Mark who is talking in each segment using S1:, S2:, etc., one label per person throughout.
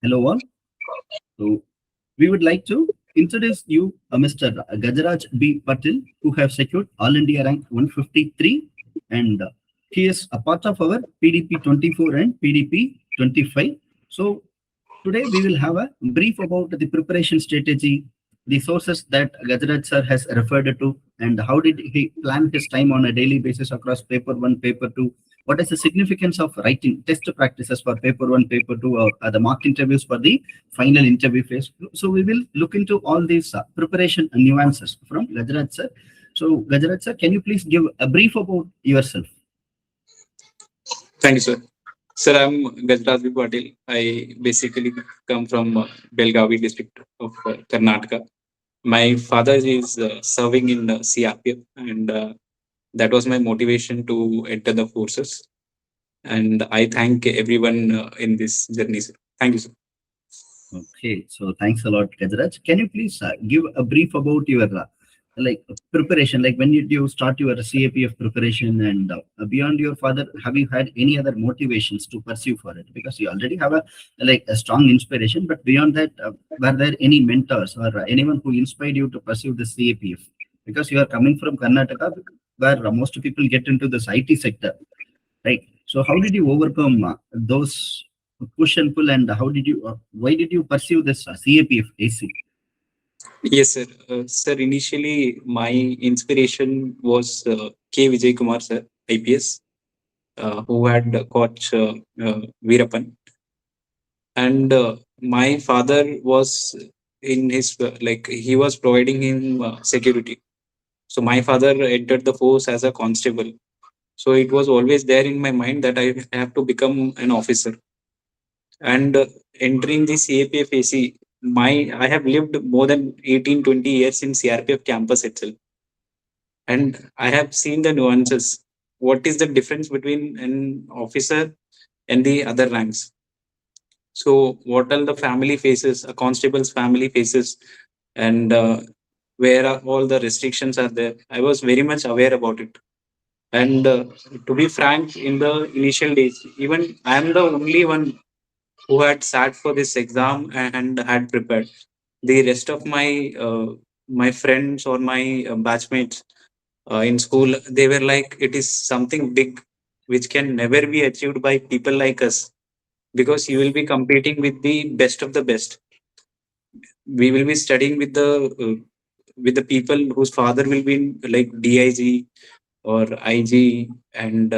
S1: Hello all. So we would like to introduce you Mr. Gajaraj B. Patil, who have secured All India rank 153, and he is a part of our PDP 24 and PDP 25. So today we will have a brief about the preparation strategy, the sources that Gajaraj sir has referred to, and how did he plan his time on a daily basis across paper 1, paper 2. What is the significance of writing test practices for paper 1, paper 2, or the mock interviews for the final interview phase? So we will look into all these preparation nuances from Gajaraj sir. So Gajaraj sir, can you please give a brief about yourself?
S2: Thank you, sir. Sir, I'm Gajaraj B. Patil. I basically come from Belgavi district of Karnataka. My father is serving in CRPF, and that was my motivation to enter the forces. And I thank everyone in this journey, sir. Thank you, sir.
S1: Okay, so thanks a lot, Gajaraj. Can you please give a brief about your preparation? Like when did you start your CAPF preparation, and beyond your father, have you had any other motivations to pursue for it? Because you already have a strong inspiration, but beyond that, were there any mentors or anyone who inspired you to pursue the CAPF? Because you are coming from Karnataka, where most people get into this IT sector, right? So how did you overcome those push and pull, and how did you why did you pursue this CAPF AC?
S2: Yes, sir. Sir, initially my inspiration was K. Vijay Kumar, sir, IPS, who had coach Veerapan. And my father was in his he was providing him security. So my father entered the force as a constable, so it was always there in my mind that I have to become an officer. And entering the CAPF AC, my I have lived more than 18-20 years in CRPF campus itself, and I have seen the nuances. What is the difference between an officer and the other ranks? So, what are the family faces, a constable's family faces, and where are all the restrictions are there? I was very much aware about it. And to be frank, in the initial days, even I am the only one who had sat for this exam and had prepared. The rest of my friends or my batchmates in school, they were like, it is something big which can never be achieved by people like us, because you will be competing with the best of the best. We will be studying with the people whose father will be like DIG or IG, and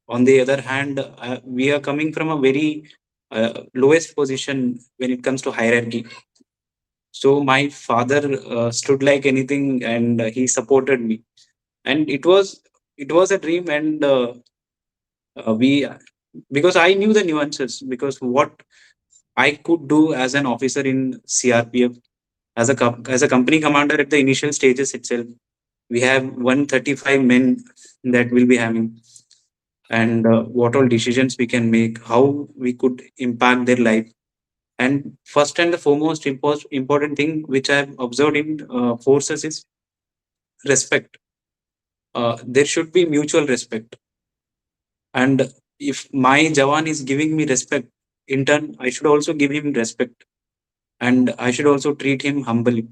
S2: on the other hand, we are coming from a very lowest position when it comes to hierarchy. So my father stood like anything, and he supported me, and it was a dream. And we because I knew the nuances, because what I could do as an officer in CRPF, as a company commander at the initial stages itself. We have 135 men that will be having, and what all decisions we can make, how we could impact their life. And first and the foremost important thing which I have observed in forces is respect. There should be mutual respect, and if my Jawan is giving me respect, in turn I should also give him respect, and I should also treat him humbly.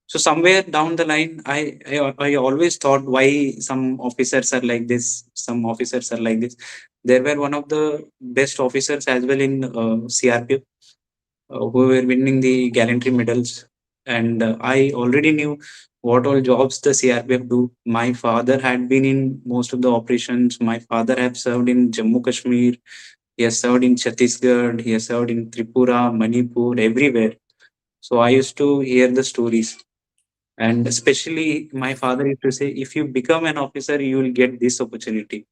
S2: So somewhere down the line, I always thought why some officers are like this, some officers are like this. There were one of the best officers as well in CRPF, who were winning the gallantry medals, and I already knew what all jobs the CRPF do. My father had been in most of the operations. My father have served in Jammu Kashmir. He has served in Chhattisgarh. He has served in Tripura, Manipur, everywhere. So I used to hear the stories, and especially my father used to say, if you become an officer, you will get this opportunity.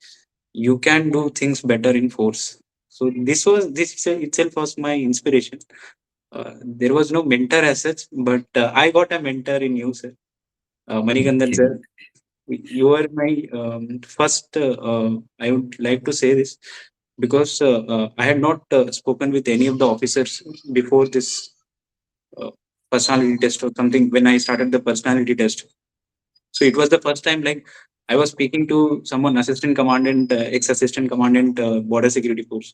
S2: You can do things better in force. So this itself was my inspiration. There was no mentor as such, but I got a mentor in you, sir. Manikandan,
S1: Okay.
S2: sir. You are my first. I would like to say this because I had not spoken with any of the officers before this uh, personality test or something when I started the personality test. So it was the first time like I was speaking to someone, assistant commandant, ex-assistant commandant, border security force,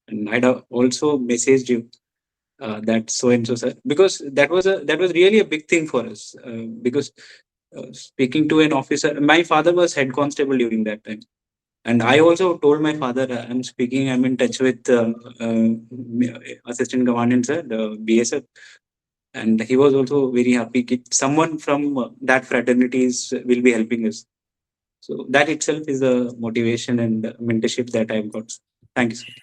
S2: and I'd also messaged you. that so and so sir, because that was really a big thing for us, because speaking to an officer, my father was head constable during that time, and I also told my father, I'm in touch with assistant commandant sir, the BSF, and he was also very happy. Someone from that fraternities will be helping us. So that itself is a motivation and mentorship that I've got. Thank you, sir.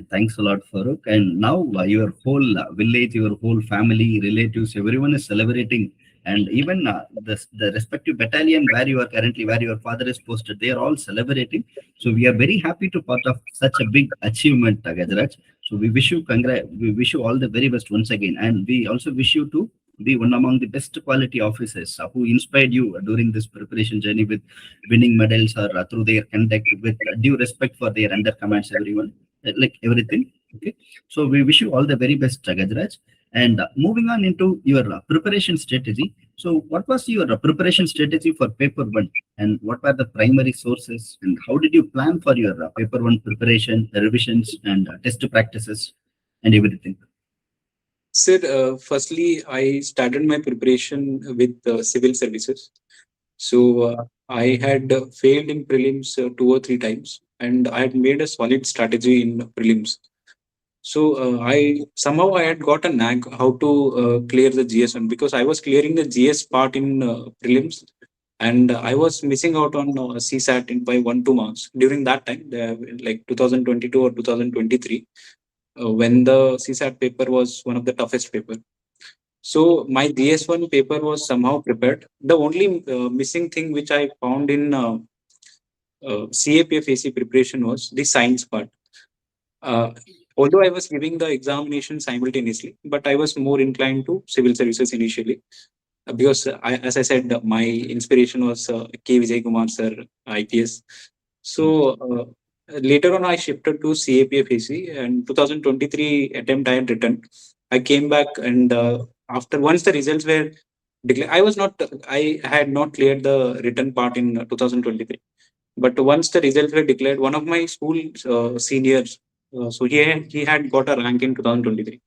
S1: Thanks a lot, Farooq. And now your whole village, your whole family, relatives, everyone is celebrating. And even the respective battalion where you are currently, where your father is posted, they are all celebrating. So we are very happy to part of such a big achievement, Gajaraj. So we wish you all the very best once again. And we also wish you to be one among the best quality officers who inspired you during this preparation journey with winning medals or through their conduct with due respect for their under commands, everyone like everything. Okay, so we wish you all the very best, Gajaraj. And moving on into your preparation strategy. So, what was your preparation strategy for paper one, and what were the primary sources, and how did you plan for your paper one preparation, revisions, and test practices, and everything?
S2: Sir, firstly, I started my preparation with civil services. So I had failed in prelims 2 or 3 times, and I had made a solid strategy in prelims. So I had got a knack how to clear the GS1, because I was clearing the GS part in prelims, and I was missing out on CSAT in by 1-2 marks during that time, like 2022 or 2023, when the CSAT paper was one of the toughest paper. So my GS1 paper was somehow prepared. The only missing thing which I found in CAPF AC preparation was the science part. Uh, Although I was giving the examination simultaneously, but I was more inclined to civil services initially, because as I said, my inspiration was K. Vijay Kumar sir, IPS. So later on, I shifted to CAPF AC, and 2023 attempt I had written. I came back, and after once the results were declared, I had not cleared the written part in 2023. But once the results were declared, one of my school seniors, so he had got a rank in 2023.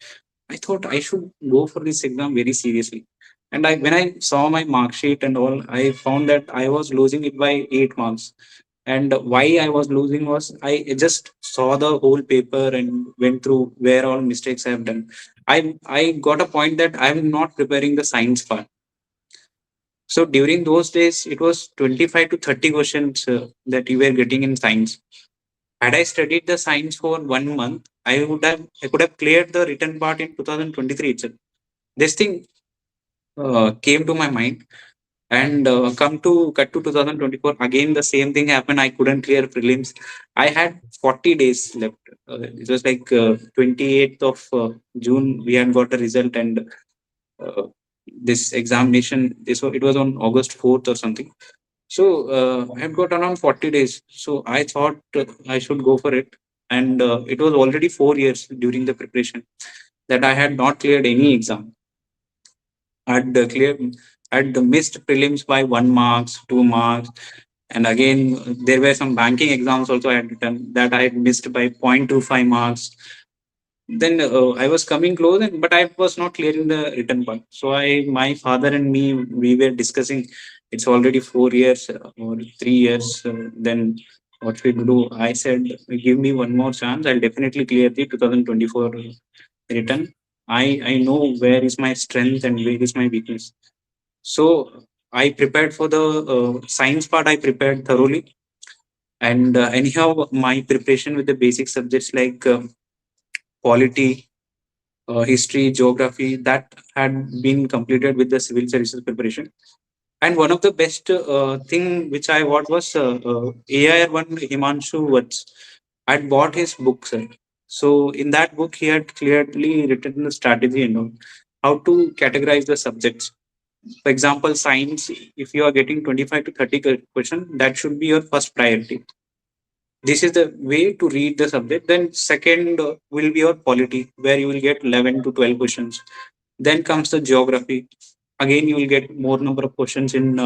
S2: I thought I should go for this exam very seriously. And when I saw my mark sheet and all, I found that I was losing it by 8 marks. And why I was losing was I just saw the whole paper and went through where all mistakes I have done. I got a point that I'm not preparing the science part. So during those days, it was 25 to 30 questions that you were getting in science. Had I studied the science for 1 month, I could have cleared the written part in 2023 itself. This thing came to my mind, and come to cut to 2024. Again, the same thing happened. I couldn't clear prelims. I had 40 days left. It was like 28th of June. We had got the result, and uh, this examination. It was on August 4th or something. So I had got around 40 days. So I thought I should go for it. And it was already 4 years during the preparation that I had not cleared any exam. I'd missed prelims by 1 marks, 2 marks. And again, there were some banking exams also I had written that I had missed by 0.25 marks. Then I was coming close, but I was not clearing the written part. So my father and me, we were discussing. It's already 4 years or 3 years. Then what should we do? I said, give me one more chance. I'll definitely clear the 2024 written. I know where is my strength and where is my weakness. So I prepared for the science part. I prepared thoroughly, and anyhow, my preparation with the basic subjects like polity, history, geography, that had been completed with the civil services preparation. And one of the best thing which I got was AIR-1 Himanshu Vats. I'd bought his book, sir. So in that book, he had clearly written the strategy and all, how to categorize the subjects. For example, science, if you are getting 25 to 30 questions, that should be your first priority. This is the way to read the subject. Then second will be your polity, where you will get 11 to 12 questions. Then comes the geography. Again, you will get more number of questions in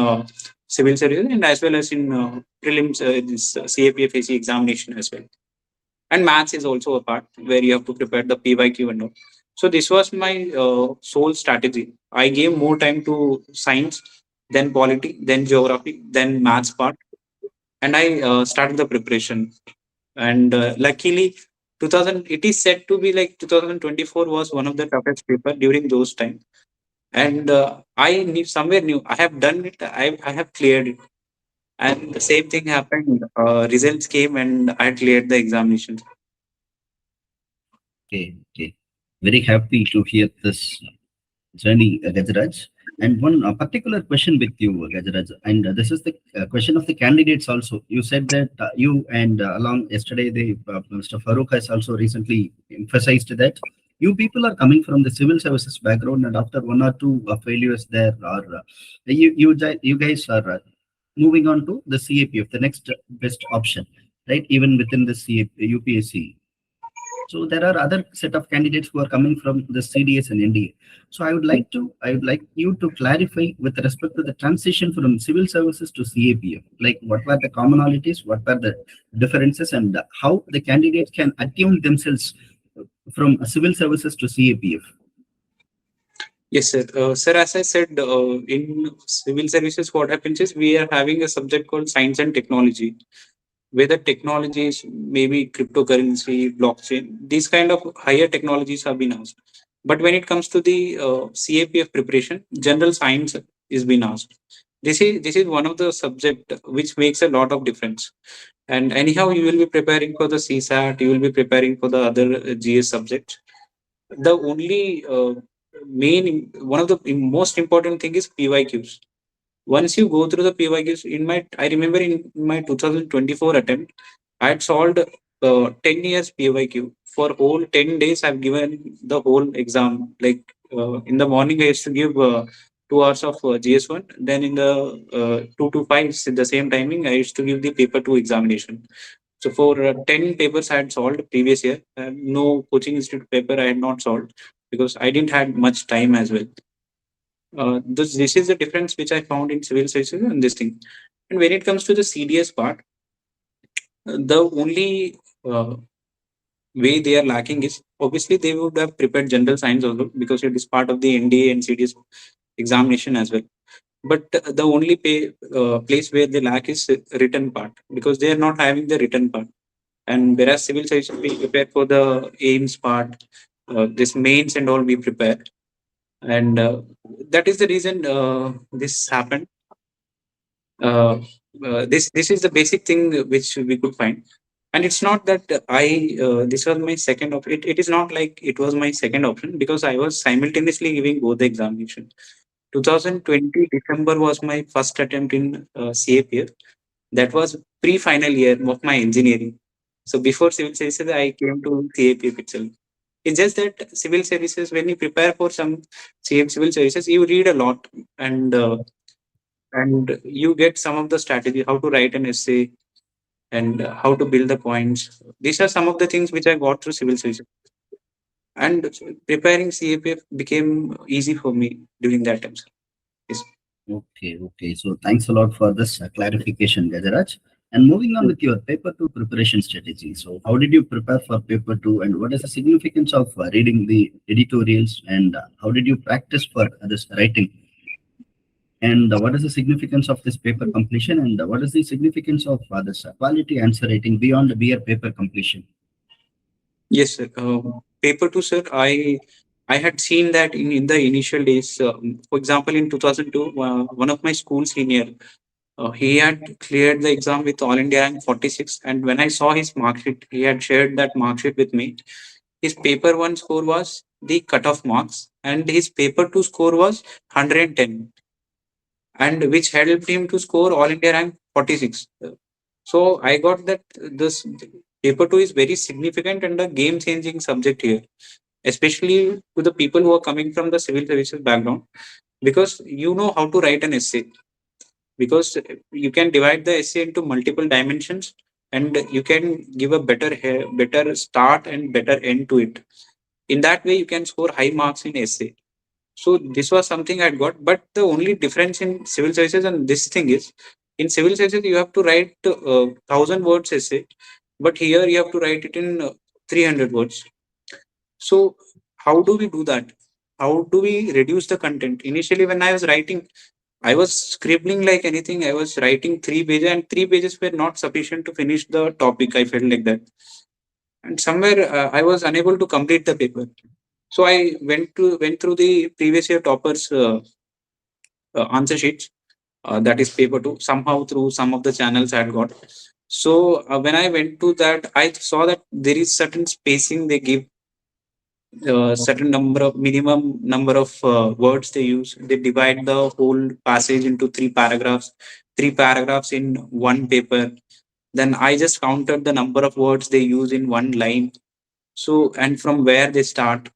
S2: civil service and as well as in prelims, this CAPF examination as well. And maths is also a part where you have to prepare the PYQ and all. So this was my sole strategy. I gave more time to science, then polity, then geography, then maths part, and I started the preparation. And luckily, 2000 it is said to be like 2024 was one of the toughest paper during those time. And I knew somewhere knew I have done it. I have cleared it. And the same thing happened. Results came, and I cleared the examinations.
S1: Okay, okay. Very happy to hear this journey, Gajaraj. And one particular question with you, Gajaraj, and this is the question of the candidates also. You said that you and along yesterday, Mr. Farouk has also recently emphasized that you people are coming from the civil services background, and after one or two failures there, are you guys are moving on to the CAPF, the next best option, right? Even within the UPSC. So there are other set of candidates who are coming from the CDS and NDA. So I would like you to clarify with respect to the transition from civil services to CAPF. Like what were the commonalities, what were the differences, and how the candidates can attune themselves from civil services to CAPF.
S2: Yes, sir. Sir, as I said, in civil services, what happens is we are having a subject called science and technology, where the technologies, maybe cryptocurrency, blockchain, these kind of higher technologies have been asked. But when it comes to the CAPF preparation, general science is being asked. This is one of the subject which makes a lot of difference. And anyhow, you will be preparing for the CSAT, you will be preparing for the other GS subjects. The only one of the most important thing is PYQs. Once you go through the PYQs, I remember in my 2024 attempt, I had solved 10 years PYQ. For whole 10 days, I've given the whole exam. Like in the morning, I used to give 2 hours of GS1. Then in the 2 to 5, at the same timing, I used to give the paper 2 examination. So for 10 papers I had solved previous year, no coaching institute paper I had not solved because I didn't had much time as well. This is the difference which I found in civil services and this thing. And when it comes to the CDS part, the only way they are lacking is obviously they would have prepared general science also because it is part of the NDA and CDS examination as well. But the only place where they lack is written part because they are not having the written part. And whereas civil services we prepare for the aims part, this mains and all we prepare, and that is the reason this happened. This is the basic thing which we could find, and it's not that I this was my second option. It is not like it was my second option because I was simultaneously giving both the examination. 2020 December was my first attempt in CAPF. That was pre-final year of my engineering. So before civil services, I came to CAPF itself. It's just that civil services, when you prepare for some civil services, you read a lot and you get some of the strategy, how to write an essay and how to build the points. These are some of the things which I got through civil services. And preparing CAPF became easy for me during that time. Sir. Yes.
S1: Okay, okay. So thanks a lot for this clarification, Gajaraj. And moving on with your paper two preparation strategy. So how did you prepare for paper two, and what is the significance of reading the editorials, and how did you practice for this writing? And what is the significance of this paper completion, and what is the significance of this quality answer writing beyond the mere paper completion?
S2: Yes, sir. Paper two, sir. I had seen that in the initial days. For example, in 2002, one of my school senior, he had cleared the exam with all India rank 46. And when I saw his mark sheet, he had shared that mark sheet with me. His paper one score was the cutoff marks, and his paper two score was 110, and which helped him to score all India rank 46. So I got that this paper two is very significant and a game changing subject here, especially to the people who are coming from the civil services background, because you know how to write an essay, because you can divide the essay into multiple dimensions and you can give a better start and better end to it. In that way, you can score high marks in essay. So this was something I got, but the only difference in civil services and this thing is, in civil services you have to write 1,000 words essay, but here you have to write it in 300 words. So how do we do that? How do we reduce the content? Initially, when I was writing, I was scribbling like anything. I was writing 3 pages, and 3 pages were not sufficient to finish the topic. I felt like that, and somewhere I was unable to complete the paper. So I went through the previous year toppers answer sheets. That is paper two. Somehow through some of the channels I had got. So when I went to that, I saw that there is certain spacing they give, certain number of minimum number of words they use. They divide the whole passage into three paragraphs in one paper. Then I just counted the number of words they use in one line. So, and from where they start,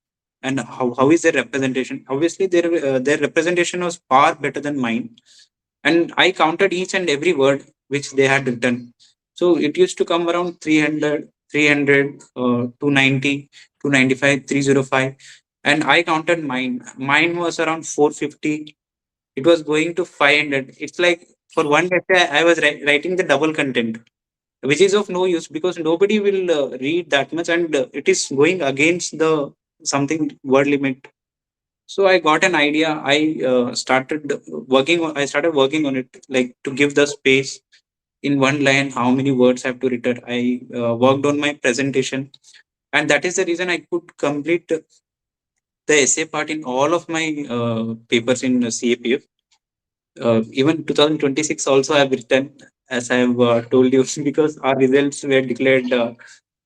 S2: and how is their representation? Obviously, their representation was far better than mine, and I counted each and every word which they had written. So it used to come around 300, 290, 295, 305. And I counted mine. Mine was around 450. It was going to 500. It's like for one essay, I was writing the double content, which is of no use because nobody will read that much, and it is going against the something word limit. So I got an idea. I started working on it, like to give the space in one line how many words I have to written. I worked on my presentation, and that is the reason I could complete the essay part in all of my papers in CAPF. Even 2026 also I have written, as I have told you, because our results were declared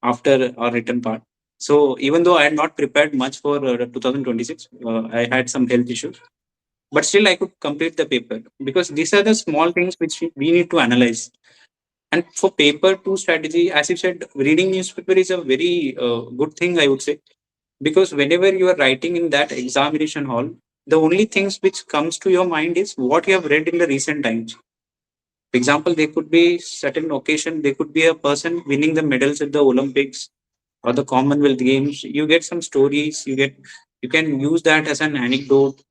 S2: after our written part. So even though I had not prepared much for 2026, I had some health issues, but still I could complete the paper because these are the small things which we need to analyze. And for paper two strategy, as you said, reading newspaper is a very good thing, I would say, because whenever you are writing in that examination hall, the only things which comes to your mind is what you have read in the recent times. For example, there could be certain occasion, there could be a person winning the medals at the Olympics or the Commonwealth Games. You get some stories, you can use that as an anecdote,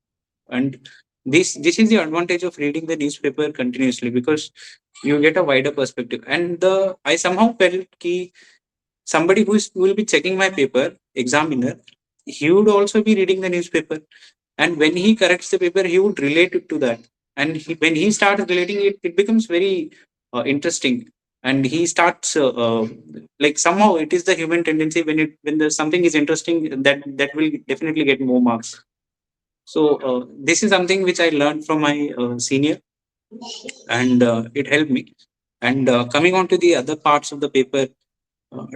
S2: and this is the advantage of reading the newspaper continuously because you get a wider perspective. And the I somehow felt key somebody who will be checking my paper, examiner, he would also be reading the newspaper, and when he corrects the paper he would relate it to that, and when he starts relating it, it becomes very interesting, and he starts like somehow it is the human tendency when there's something is interesting, that will definitely get more marks. So this is something which I learned from my senior, and it helped me. And coming on to the other parts of the paper,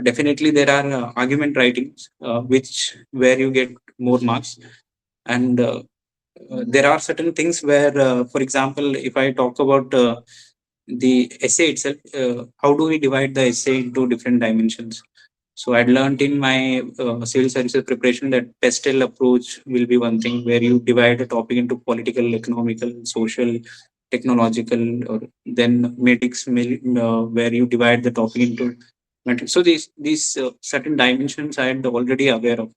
S2: definitely there are argument writings, which where you get more marks, and there are certain things where, for example, if I talk about the essay itself, how do we divide the essay into different dimensions? So I'd learned in my civil services preparation that PESTEL approach will be one thing where you divide a topic into political, economical, social, technological, or then medics, where you divide the topic into metrics. So these certain dimensions I am already aware of.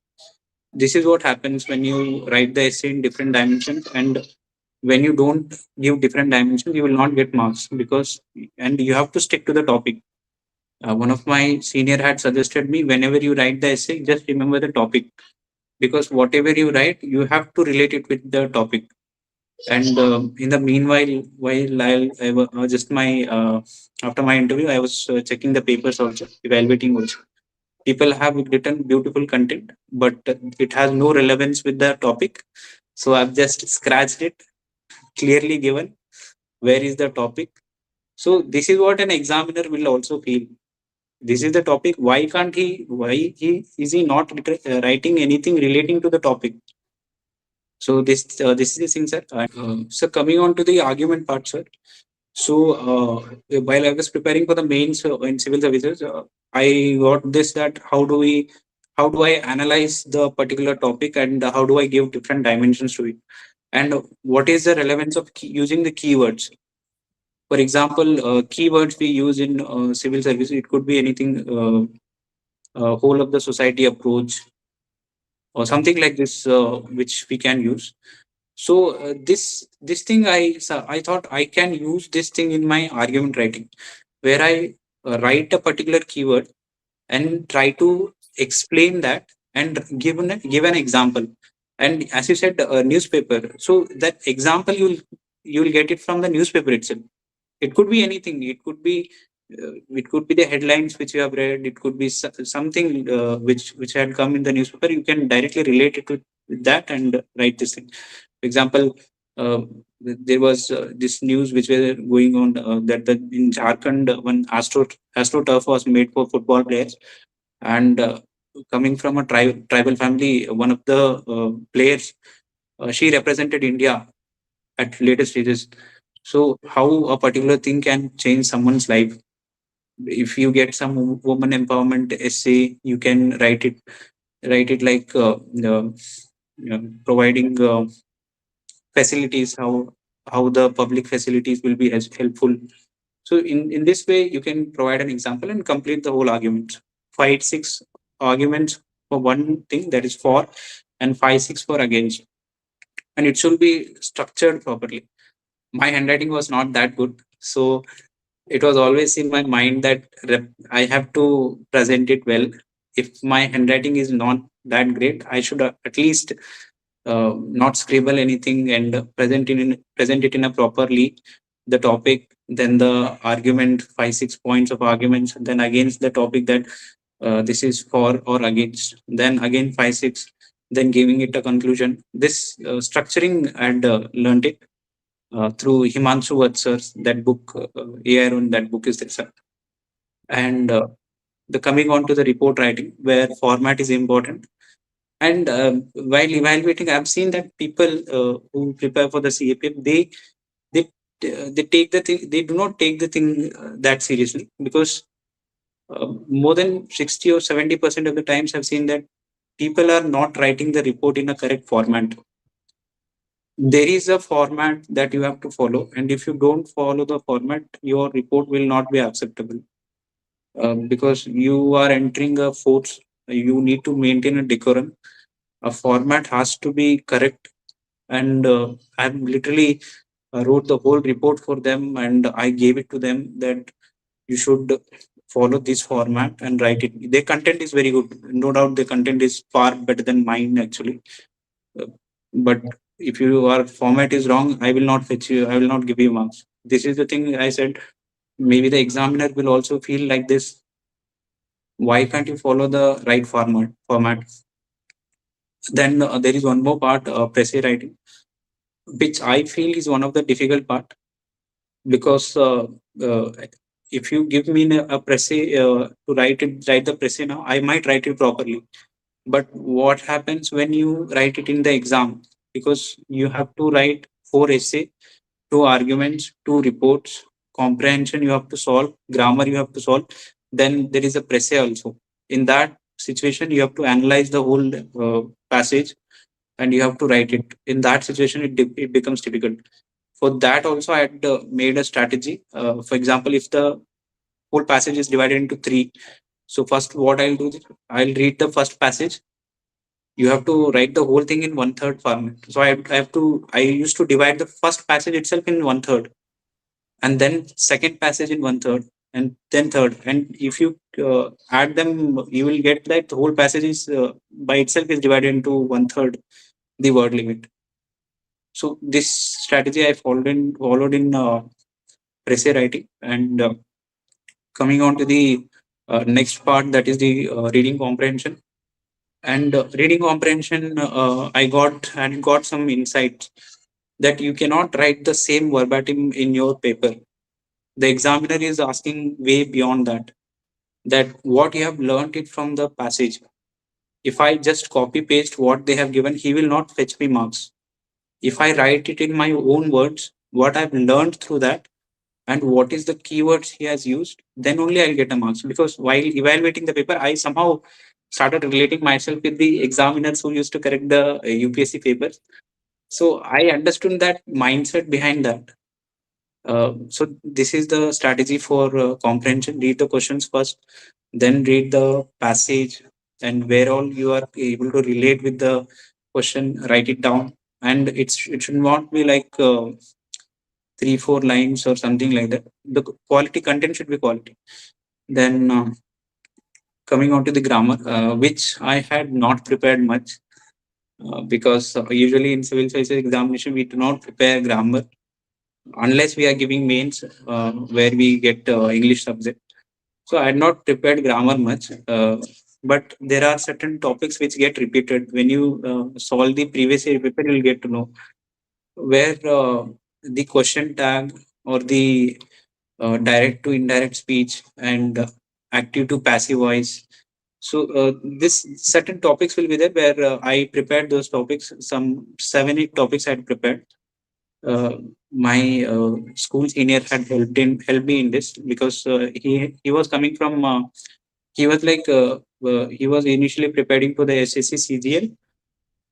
S2: This is what happens when you write the essay in different dimensions, and when you don't give different dimensions, you will not get marks because, and you have to stick to the topic. One of my senior had suggested me, whenever you write the essay, just remember the topic, because whatever you write, you have to relate it with the topic. And in the meanwhile, while was just my after my interview, I was checking the papers also, evaluating also. People have written beautiful content, but it has no relevance with the topic. So I've just scratched it, clearly given where is the topic. So this is what an examiner will also feel. This is the topic. Why can't he? Why he is he not writing anything relating to the topic? So this is the thing, sir. So coming on to the argument part, sir. So while I was preparing for the mains in civil services, I got this that how do I analyze the particular topic, and how do I give different dimensions to it, and what is the relevance of using the keywords. For example, keywords we use in civil service, it could be anything, whole of the society approach or something like this, which we can use. So this thing I thought I can use this thing in my argument writing, where I write a particular keyword and try to explain that and give an example. And as you said, newspaper. So that example you'll get it from the newspaper itself. It could be anything. It could be the headlines which you have read. It could be something which had come in the newspaper. You can directly relate it to that and write this thing. For example, there was this news which were going on that in Jharkhand one astroturf was made for football players, and coming from a tribal family, one of the players, she represented India at later stages. So how a particular thing can change someone's life? If you get some woman empowerment essay, you can write it like providing facilities, how the public facilities will be as helpful. So in this way, you can provide an example and complete the whole argument. 5, 6 arguments for one thing, that is for, and 5, 6 for against, and it should be structured properly. My handwriting was not that good, so it was always in my mind that I have to present it well. If my handwriting is not that great, I should at least not scribble anything and present it in a properly, the topic, then the argument, 5, 6 points of arguments, then against the topic, that this is for or against, then again 5, 6, then giving it a conclusion. This structuring, and learned it through Himanshu Vatsar's that book, AIR-1, that book is there, sir. And the coming on to the report writing, where format is important. And while evaluating, I've seen that people who prepare for the CAPF, they they take the thing, they do not take the thing that seriously, because more than 60 or 70% of the times I've seen that people are not writing the report in a correct format. There is a format that you have to follow, and if you don't follow the format, your report will not be acceptable. Because you are entering a force, you need to maintain a decorum. A format has to be correct, and I've literally wrote the whole report for them, and I gave it to them that you should follow this format and write it. Their content is very good, no doubt. The content is far better than mine actually. Uh, but if your format is wrong, I will not fetch you. I will not give you marks. This is the thing I said. Maybe the examiner will also feel like this. Why can't you follow the right Format. Then there is one more part, essay writing, which I feel is one of the difficult part, because uh, if you give me a essay to write the essay now, I might write it properly. But what happens when you write it in the exam? Because you have to write 4 essay, 2 arguments, 2 reports, comprehension you have to solve, grammar you have to solve. Then there is a essay also. In that situation, you have to analyze the whole passage, and you have to write it. In that situation, it becomes difficult. For that also, I had made a strategy. For example, if the whole passage is divided into 3, so first what I'll do, I'll read the first passage. You have to write the whole thing in 1/3 format. So I used to divide the first passage itself in 1/3, and then second passage in 1/3, and then third. And if you add them, you will get that the whole passage is by itself is divided into 1/3 the word limit. So this strategy I followed in essay writing. And coming on to the next part, that is the reading comprehension. And reading comprehension, I got some insights that you cannot write the same verbatim in your paper. The examiner is asking way beyond that. That what you have learned it from the passage. If I just copy paste what they have given, he will not fetch me marks. If I write it in my own words, what I've learned through that, and what is the keywords he has used, then only I'll get a marks. Because while evaluating the paper, I somehow started relating myself with the examiners who used to correct the UPSC papers. So I understood that mindset behind that. So this is the strategy for comprehension. Read the questions first, then read the passage, and where all you are able to relate with the question, write it down. And it should not be like 3, 4 lines or something like that. The quality content should be quality. Then coming on to the grammar, which I had not prepared much, because usually in civil services examination we do not prepare grammar unless we are giving mains, where we get English subject. So I had not prepared grammar much, but there are certain topics which get repeated. When you solve the previous year paper, you'll get to know where the question tag or the direct to indirect speech and active to passive voice. So this certain topics will be there where I prepared those topics. Some 7 8 topics I had prepared. My school senior had helped me in this, because he was coming from he was like he was initially preparing for the SSC CGL,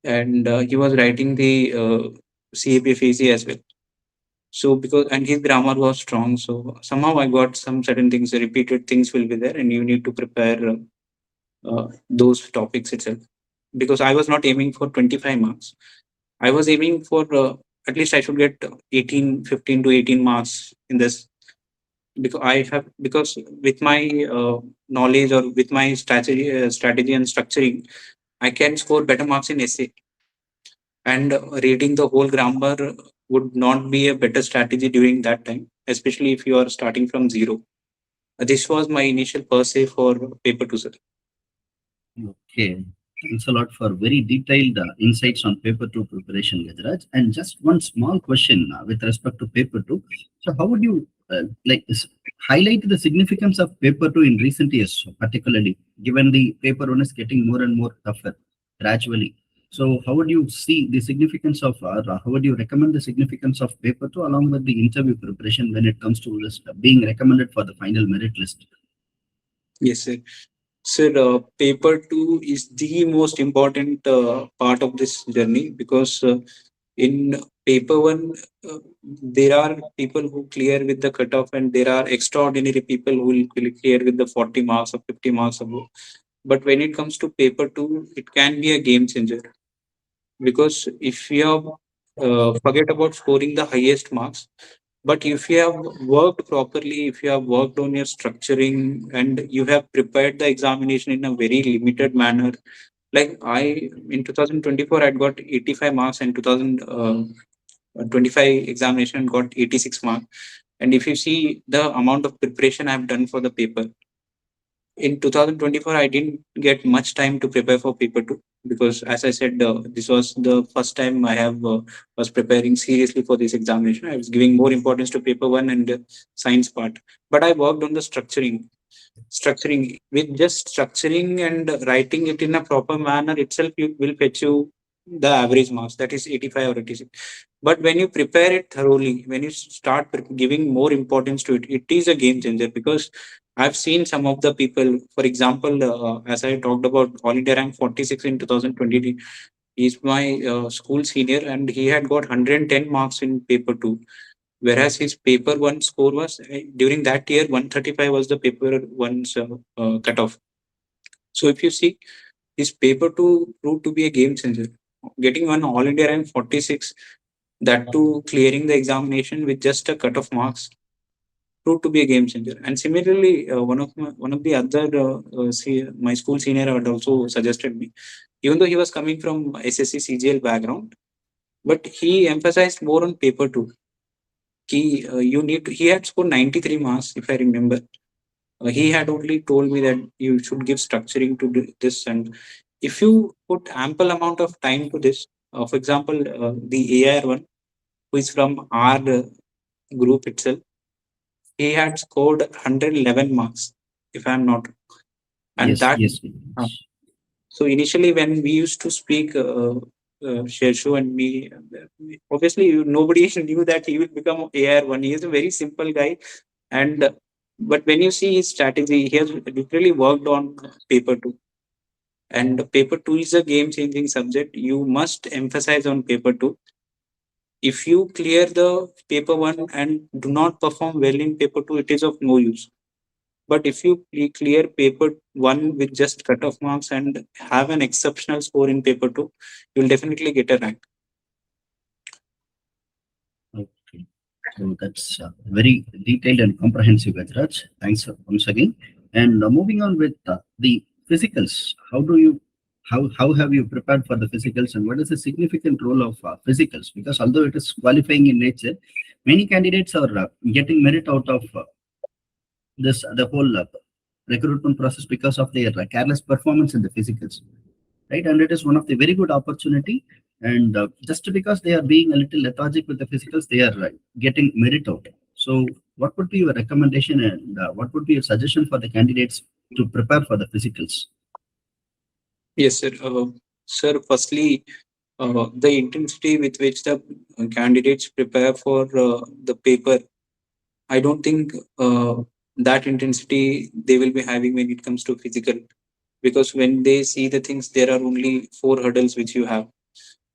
S2: and he was writing the CAPF as well. So because and his grammar was strong, so somehow I got some certain things, repeated things will be there, and you need to prepare those topics itself. Because I was not aiming for 25 marks, I was aiming for at least I should get 18, 15 to 18 marks in this, because with my knowledge or with my strategy and structuring, I can score better marks in essay. And reading the whole grammar would not be a better strategy during that time, especially if you are starting from zero. This was my initial per se for paper two, sir.
S1: Okay. Thanks a lot for very detailed insights on paper two preparation, Gajaraj. And just one small question with respect to paper two. So, how would you highlight the significance of paper two in recent years, particularly given the paper one is getting more and more tougher gradually? So, how would you see the significance of, how would you recommend the significance of paper two along with the interview preparation when it comes to this being recommended for the final merit list?
S2: Yes, sir. Sir, paper two is the most important part of this journey, because in paper one, there are people who clear with the cutoff, and there are extraordinary people who will clear with the 40 marks or 50 marks above. But when it comes to paper two, it can be a game changer, because if you have forget about scoring the highest marks, but if you have worked properly, if you have worked on your structuring, and you have prepared the examination in a very limited manner, like I in 2024 I got 85 marks, and 2025 examination got 86 marks. And if you see the amount of preparation I have done for the paper, in 2024 I didn't get much time to prepare for paper 2, because as I said, this was the first time I have was preparing seriously for this examination. I was giving more importance to paper 1 and science part, but I worked on the structuring. With just structuring and writing it in a proper manner itself, you will fetch you the average marks, that is 85 or 86. But when you prepare it thoroughly, when you start giving more importance to it, it is a game changer. Because I've seen some of the people, for example, as I talked about, all India rank 46 in 2020. He's my school senior, and he had got 110 marks in paper 2, whereas his paper 1 score was during that year 135 was the paper 1's cutoff. So if you see, his paper 2 proved to be a game changer, getting one all India rank 46, that too clearing the examination with just a cut of marks, proved to be a game changer. And similarly, one of the other my school senior had also suggested me, even though he was coming from SSC CGL background, but he emphasized more on paper 2. He had scored 93 marks, if I remember. He had only told me that you should give structuring to this, and if you put ample amount of time to this, for example, the AIR-1, who is from our group itself, he had scored 111 marks, if I'm not wrong. And
S1: Yes,
S2: that,
S1: yes.
S2: uh, so initially when we used to speak, Shershu and me, obviously nobody knew that he will become AIR-1. He is a very simple guy, and but when you see his strategy, he has literally worked on paper 2. And paper 2 is a game changing subject. You must emphasize on paper 2. If you clear the paper 1 and do not perform well in paper 2, it is of no use. But if you clear paper 1 with just cutoff marks and have an exceptional score in paper 2, you will definitely get a rank.
S1: Okay. So that's very detailed and comprehensive, Gajaraj. Thanks once again. And moving on with the physicals. How have you prepared for the physicals, and what is the significant role of physicals? Because although it is qualifying in nature, many candidates are getting merit out of this the whole recruitment process because of their careless performance in the physicals, right? And it is one of the very good opportunity. And just because they are being a little lethargic with the physicals, they are getting merit out. So, what would be your recommendation, and what would be your suggestion for the candidates to prepare for the physicals?
S2: Yes, sir. Sir, firstly, the intensity with which the candidates prepare for the paper, I don't think that intensity they will be having when it comes to physical. Because when they see the things, there are only four hurdles which you have.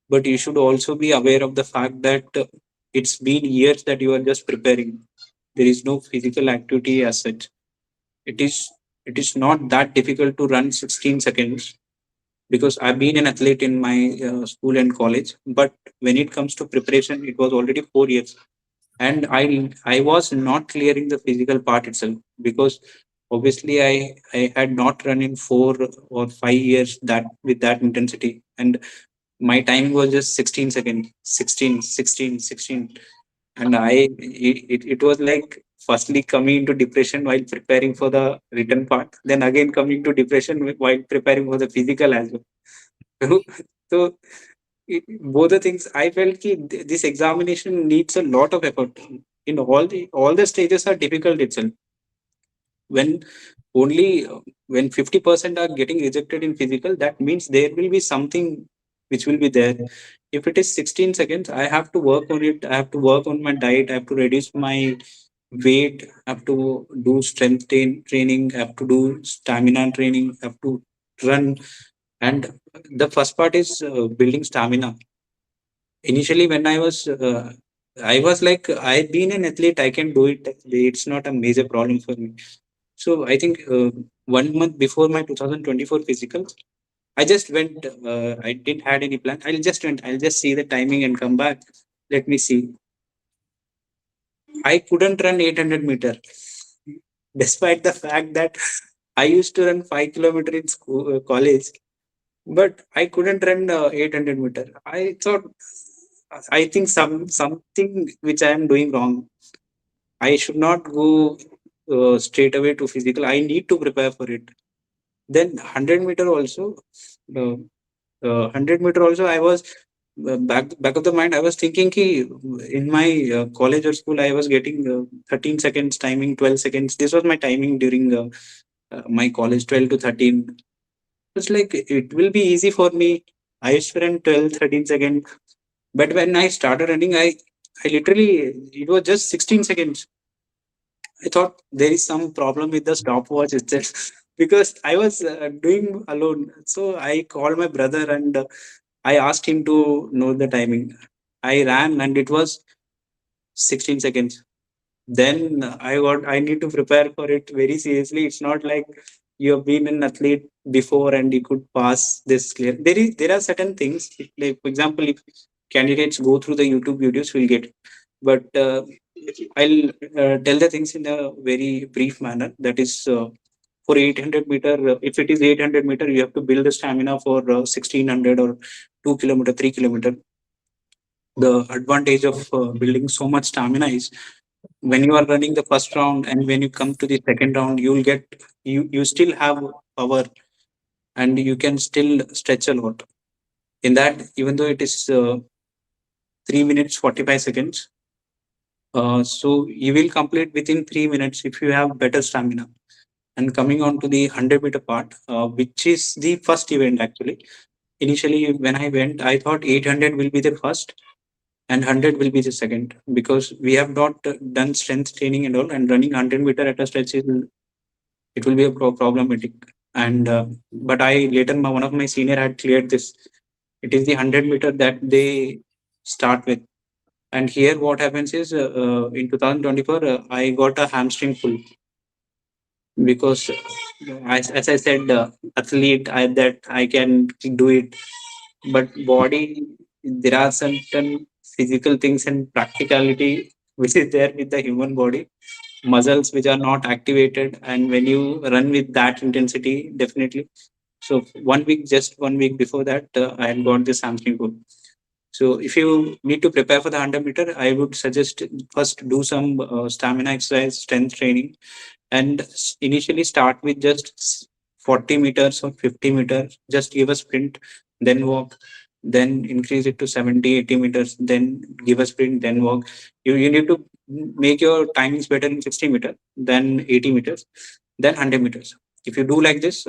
S2: But you should also be aware of the fact that it's been years that you are just preparing. There is no physical activity as such. It is it is not that difficult to run 16 seconds, because I've been an athlete in my school and college. But when it comes to preparation, it was already 4 years, and I was not clearing the physical part itself, because obviously I had not run in 4 or 5 years that with that intensity, and my time was just 16 seconds, 16, 16, 16. And it was like firstly coming into depression while preparing for the written part, then again coming to depression while preparing for the physical as well. So both the things I felt this examination needs a lot of effort. In all the stages are difficult itself. When only when 50% are getting rejected in physical, that means there will be something which will be there. If it is 16 seconds, I have to work on it. I have to work on my diet. I have to reduce my weight. I have to do strength training. I have to do stamina training. I have to run. And the first part is building stamina. Initially, when I was like, I've been an athlete. I can do it. It's not a major problem for me. So I think 1 month before my 2024 physicals, I just went. I didn't had any plan. I'll just went. I'll just see the timing and come back. Let me see. I couldn't run 800-meter, despite the fact that I used to run 5 kilometer in school, college, but I couldn't run 800-meter. I thought, I think something which I am doing wrong. I should not go straight away to physical. I need to prepare for it. Then 100-meter also, 100-meter also, I was back of the mind. I was thinking ki in my college or school, I was getting 13 seconds timing, 12 seconds. This was my timing during my college, 12 to 13. It's like it will be easy for me. I used to run 12, 13 seconds. But when I started running, I literally, it was just 16 seconds. I thought there is some problem with the stopwatch itself because I was doing alone. So I called my brother and I asked him to know the timing. I ran and it was 16 seconds. Then I need to prepare for it very seriously. It's not like you have been an athlete before and you could pass this clear. There are certain things, like for example, if candidates go through the YouTube videos, will get. But I'll tell the things in a very brief manner. That is, for 800-meter, if it is 800-meter, you have to build the stamina for 1600 or 2 kilometer, 3 kilometer. The advantage of building so much stamina is when you are running the first round and when you come to the second round, you still have power and you can still stretch a lot. In that, even though it is 3 minutes 45 seconds, so you will complete within 3 minutes if you have better stamina. And coming on to the 100-meter part, which is the first event actually. Initially, when I went, I thought 800 will be the first and 100 will be the second, because we have not done strength training and all, and running 100-meter at a stretch is, it will be a problematic. And but I later, one of my senior had cleared this. It is the 100-meter that they start with. And here what happens is in 2024, I got a hamstring pull because as I said, athlete, that I can do it, but body, there are certain physical things and practicality which is there with the human body, muscles which are not activated, and when you run with that intensity, definitely So just 1 week before that, I had got this hamstring pull. So if you need to prepare for the 100 meter, I would suggest first do some stamina exercise, strength training, and initially start with just 40 meters or 50 meters. Just give a sprint, then walk, then increase it to 70, 80 meters, then give a sprint, then walk. You need to make your timings better in 60 meters, then 80 meters, then 100 meters. If you do like this,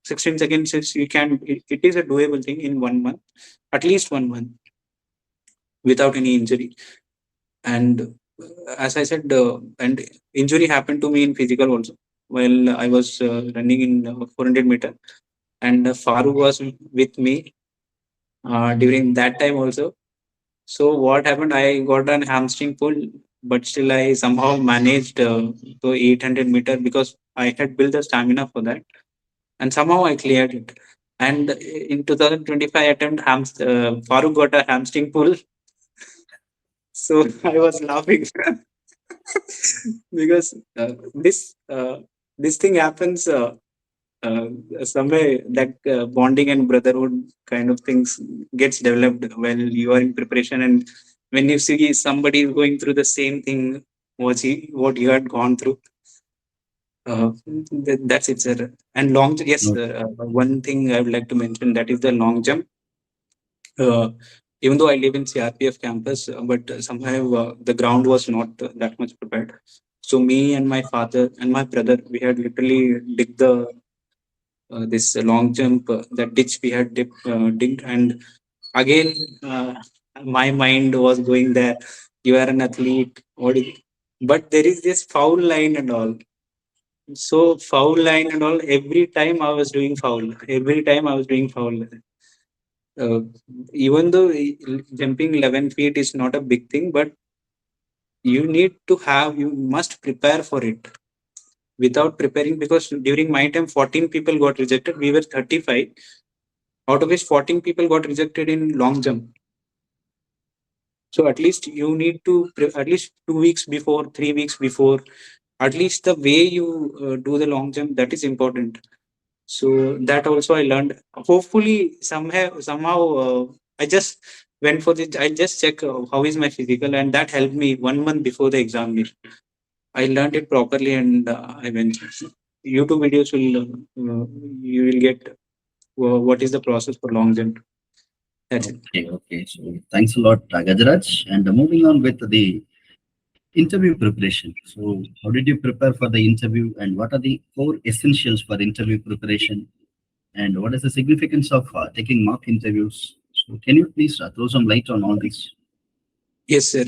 S2: 16 seconds is you can, it is a doable thing in 1 month, at least 1 month, without any injury. And as I said, and injury happened to me in physical also while I was running in 400 meter, and Farooq was with me during that time also. So what happened? I got an hamstring pull, but still I somehow managed to 800 meter because I had built the stamina for that, and somehow I cleared it. And in 2025 attempt, Farooq got a hamstring pull, so I was laughing because this thing happens uh, somewhere, that bonding and brotherhood kind of things gets developed while you are in preparation, and when you see somebody is going through the same thing what you had gone through. That's it, sir. And yes,
S1: No.
S2: sir, one thing I would like to mention, that is the long jump. uh, Even though I live in CRPF campus, but somehow the ground was not that much prepared. So me and my father and my brother, we had literally dig the this long jump, that ditch we had digged, and again my mind was going there. You are an athlete, but there is this foul line and all. So foul line and all. Every time I was doing foul. Every time I was doing foul. Uh, Even though jumping 11 feet is not a big thing, but you must prepare for it. Without preparing, because during my time 14 people got rejected, we were 35, out of which 14 people got rejected in long jump. So at least you need to at least 2 weeks before, 3 weeks before, at least the way you do the long jump, that is important. So that also I learned. Hopefully somehow I just went for this. I just check how is my physical, and that helped me 1 month before the examination. I learned it properly, and I went. YouTube videos will you will get what is the process for long jump. That's it.
S1: Okay, okay. So thanks a lot, Gajaraj. And moving on with the interview preparation. So how did you prepare for the interview, and what are the core essentials for interview preparation, and what is the significance of taking mock interviews? So can you please throw some light on all this?
S2: Yes, sir.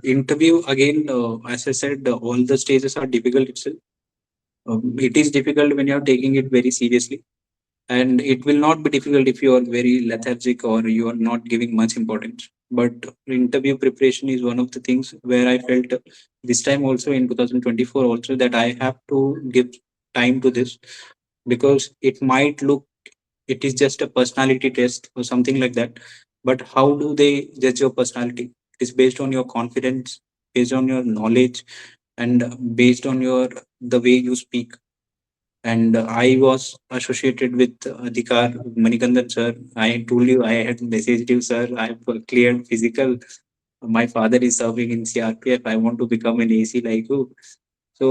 S2: Interview again. As I said, all the stages are difficult itself. It is difficult when you are taking it very seriously, and it will not be difficult if you are very lethargic or you are not giving much importance. But interview preparation is one of the things where I felt this time also in 2024 also that I have to give time to this, because it might look it is just a personality test or something like that. But how do they judge your personality? It is based on your confidence, based on your knowledge, and based on your the way you speak. And I was associated with Adhikar Manikandan sir. I told you I had messaged you, sir. I have cleared physical. My father is serving in CRPF. I want to become an AC like you. So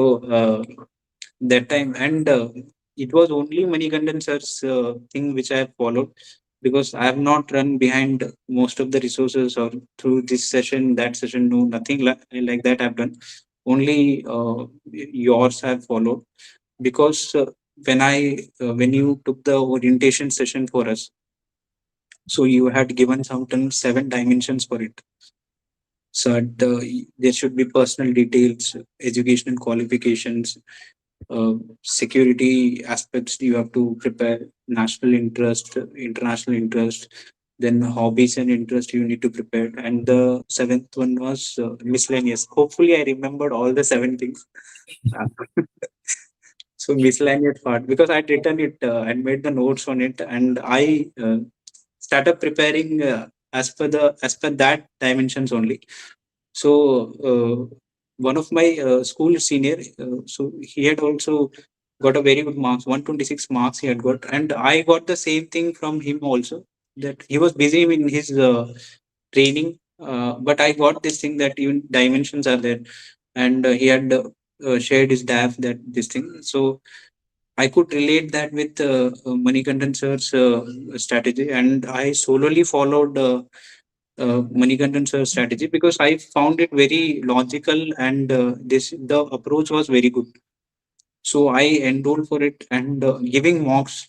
S2: that time, and it was only Manikandan sir's thing which I have followed, because I have not run behind most of the resources or through this session, that session. No, nothing like that I've done. Only yours I have followed, because when you took the orientation session for us, so you had given something 7 dimensions for it. So there should be personal details, educational qualifications, uh, security aspects you have to prepare, national interest, international interest, then hobbies and interest you need to prepare. And the seventh one was miscellaneous. Hopefully I remembered all the 7 things. So miscellaneous part, because I'd written it and made the notes on it, and I started preparing as per that dimensions only. So one of my school senior, so he had also got a very good marks, 126 marks he had got, and I got the same thing from him also. That he was busy in his training, but I got this thing that even dimensions are there, and he had shared his DAF that this thing. So I could relate that with Manikandan sir's strategy, and I solely followed Manikandan sir's strategy because I found it very logical, and this the approach was very good. So I enrolled for it, and uh, giving mocks.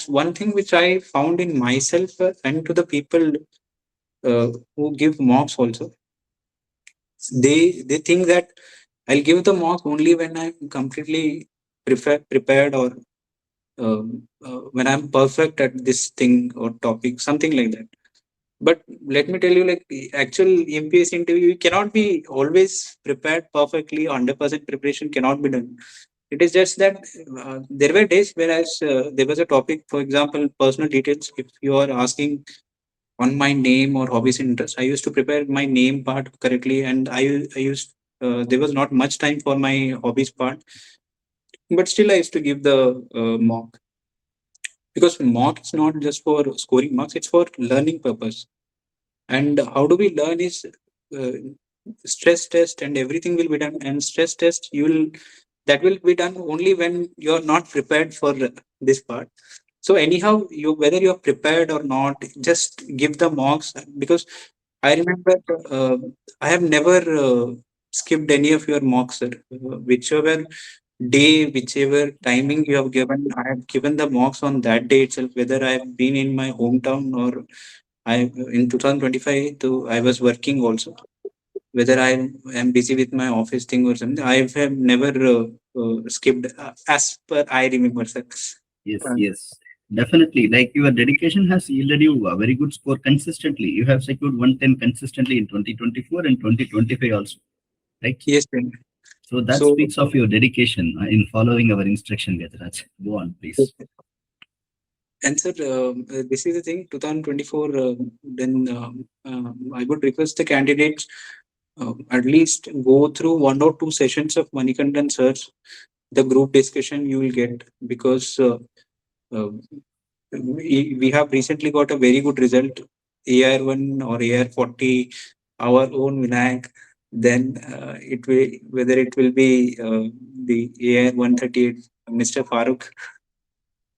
S2: One thing which I found in myself and to the people who give mocks also, they think that I'll give the mock only when I'm completely prepared, or when I'm perfect at this thing or topic, something like that. But let me tell you, like actual MPS interview, you cannot be always prepared perfectly. 100% preparation cannot be done. It is just that there were days whereas there was a topic, for example, personal details. If you are asking on my name or hobbies and interests, I used to prepare my name part correctly, and I used there was not much time for my hobbies part, but still I used to give the mock, because mock is not just for scoring marks; it's for learning purpose. And how do we learn is uh, stress test and everything will be done, and stress test you will that will be done only when you're not prepared for this part. So anyhow, you whether you're prepared or not, just give the mocks, because I remember I have never skipped any of your mocks, sir. Whichever day, whichever timing you have given, I have given the mocks on that day itself, whether I have been in my hometown or I in 2025 to I was working also. Whether I am busy with my office thing or something, I have never skipped as per I remember, sir.
S1: Yes,
S2: Uh,
S1: yes, definitely. Like your dedication has yielded you a very good score consistently. You have secured 110 consistently in 2024 and 2025 also, right?
S2: yes, sir.
S1: So that
S2: So
S1: speaks of your dedication in following our instruction, Gajaraj. Go on, please.
S2: and sir, this is the thing. 2024. Then I would request the candidates at least go through one or two sessions of Manikandan search, the group discussion you will get, because uh, we have recently got a very good result, AR1 or AR40, our own Vinayak. Then it will, whether it will be the AR138, Mr. Farooq,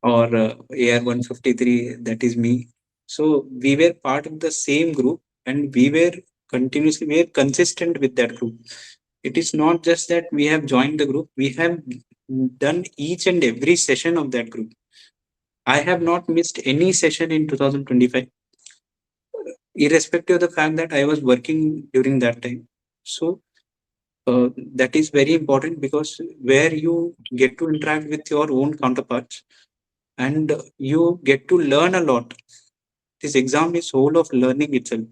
S2: or AR153, that is me. So we were part of the same group, and we were consistent with that group. It is not just that we have joined the group, we have done each and every session of that group. I have not missed any session in 2025, irrespective of the fact that I was working during that time. So that is very important, because where you get to interact with your own counterparts, and you get to learn a lot. This exam is whole of learning itself.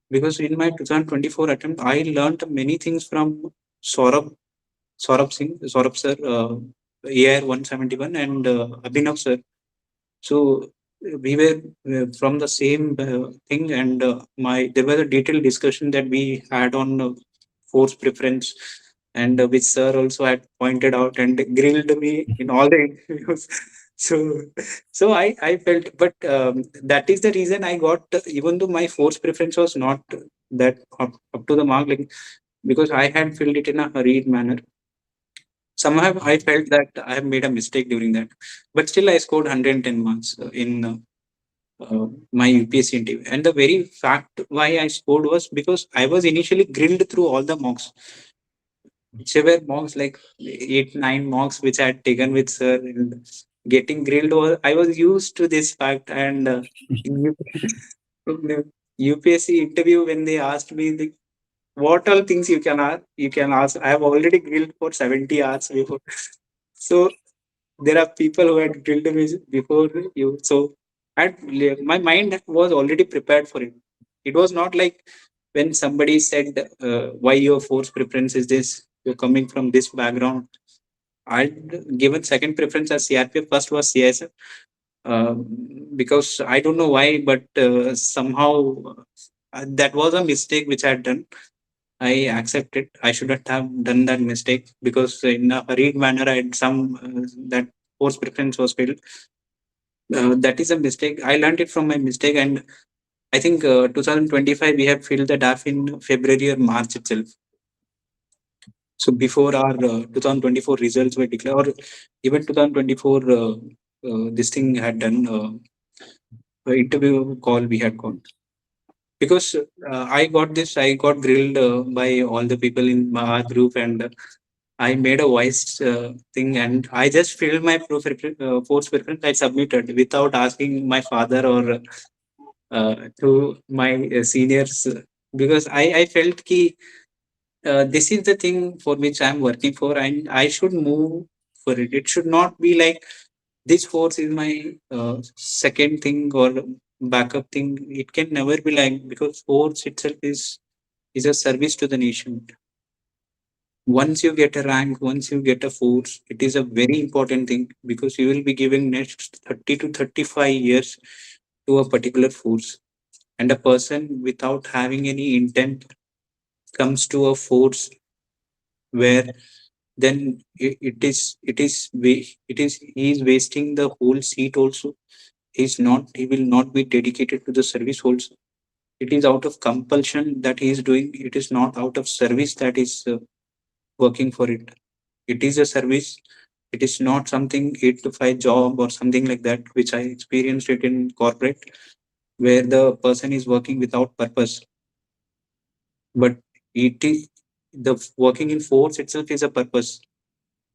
S2: Because in my 2024 attempt, I learned many things from Saurabh, Saurabh sir, AIR 171, and Abhinav sir. So we were from the same thing, and my there was a detailed discussion that we had on force preference, and which sir also had pointed out and grilled me in all the interviews. So, so I felt, but that is the reason I got, even though my force preference was not that up to the mark, like because I had filled it in a hurried manner. Somehow I felt that I have made a mistake during that, but still I scored 110 marks in my UPSC interview. And the very fact why I scored was because I was initially grilled through all the mocks. Whichever mocks, like 8, 9 mocks, which I had taken with sir, and getting grilled over, I was used to this fact. And in the UPSC interview, when they asked me, like, what all things you can ask. I have already grilled for 70 hours before. So there are people who had drilled me before you. So my mind was already prepared for it. It was not like when somebody said, why your force preference is this, you're coming from this background. I'd given second preference as CRPF, first was CISF. Because I don't know why, but somehow that was a mistake which I had done. I accept it. I shouldn't have done that mistake because in a hurried manner, I had some that force preference was filled. That is a mistake. I learned it from my mistake, and I think 2025 we have filled the DAF in February or March itself. So before our 2024 results were declared, or even 2024, this thing had done interview call we had got because I got grilled by all the people in my group, and I made a voice thing, and I just filled my force preference. I submitted without asking my father or to my seniors because I felt ki this is the thing for which I'm working for, and I should move for it. It should not be like this force is my second thing or backup thing. It can never be like because force itself is a service to the nation. Once you get a rank, once you get a force, it is a very important thing because you will be giving next 30 to 35 years to a particular force. And a person without having any intent comes to a force where then it is he is wasting the whole seat also. He will not be dedicated to the service also. It is out of compulsion that he is doing. It is not out of service that is working for it. It is a service. It is not something 8 to 5 job or something like that, which I experienced it in corporate, where the person is working without purpose. But it is the working in force itself is a purpose.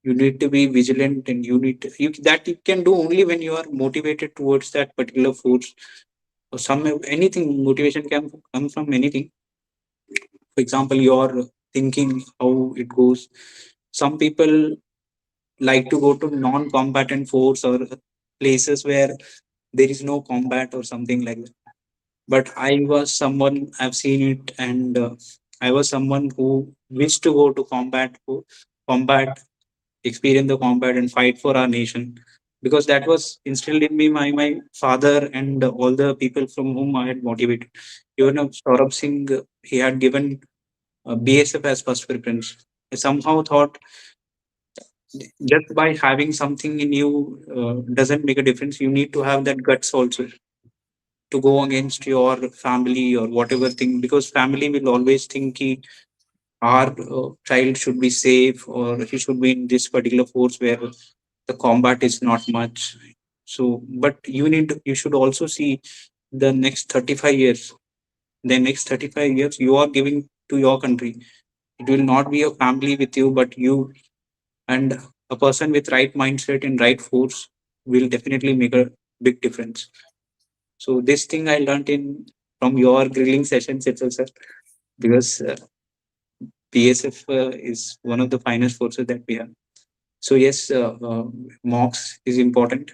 S2: You need to be vigilant, and that you can do only when you are motivated towards that particular force. Or some anything motivation can come from anything. For example, your thinking how it goes. Some people like to go to non-combatant force or places where there is no combat or something like that. But I was someone, I've seen it, and I was someone who wished to go to combat, experience the combat, and fight for our nation. Because that was instilled in me by my father and all the people from whom I had motivated. Even Saurabh Singh, he had given BSF as first preference. I somehow thought just by having something in you doesn't make a difference. You need to have that guts also to go against your family or whatever thing, because family will always think ki our child should be safe or he should be in this particular force where the combat is not much. So, but you should also see the next 35 years. The next 35 years you are giving to your country. It will not be a family with you, but you and a person with right mindset and right force will definitely make a big difference. So this thing I learned in from your grilling sessions itself, sir, because PSF is one of the finest forces that we have. So yes, mocks is important.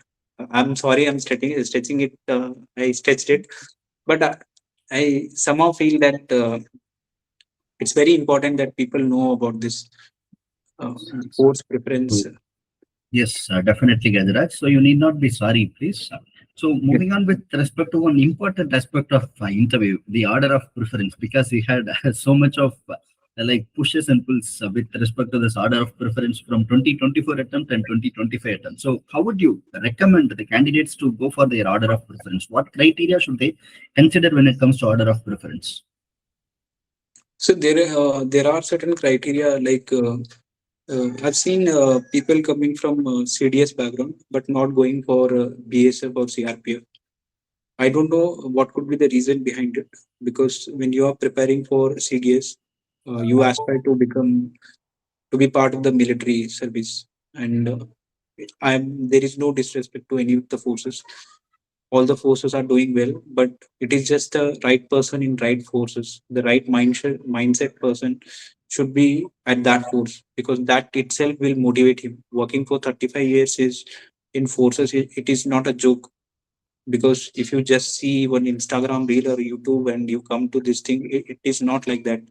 S2: I'm sorry, I'm stretching it. I stretched it, but I somehow feel that it's very important that people know about this force preference.
S1: So, yes, definitely, Gajaraj. So you need not be sorry, please. So
S2: Yes,
S1: moving on with respect to one important aspect of interview, the order of preference, because we had so much of like pushes and pulls with respect to this order of preference from 2024 attempt and 2025 attempt. So how would you recommend the candidates to go for their order of preference? What criteria should they consider when it comes to order of preference?
S2: so there are certain criteria like I've seen people coming from CDS background but not going for BSF or CRPF. I don't know what could be the reason behind it, because when you are preparing for CDS, you aspire to become to be part of the military service, and there is no disrespect to any of the forces. All the forces are doing well, but it is just the right person in right forces. The right mindset person should be at that force, because that itself will motivate him. Working for 35 years is in forces, it is not a joke. Because if you just see one Instagram reel or YouTube and you come to this thing, it is not like that.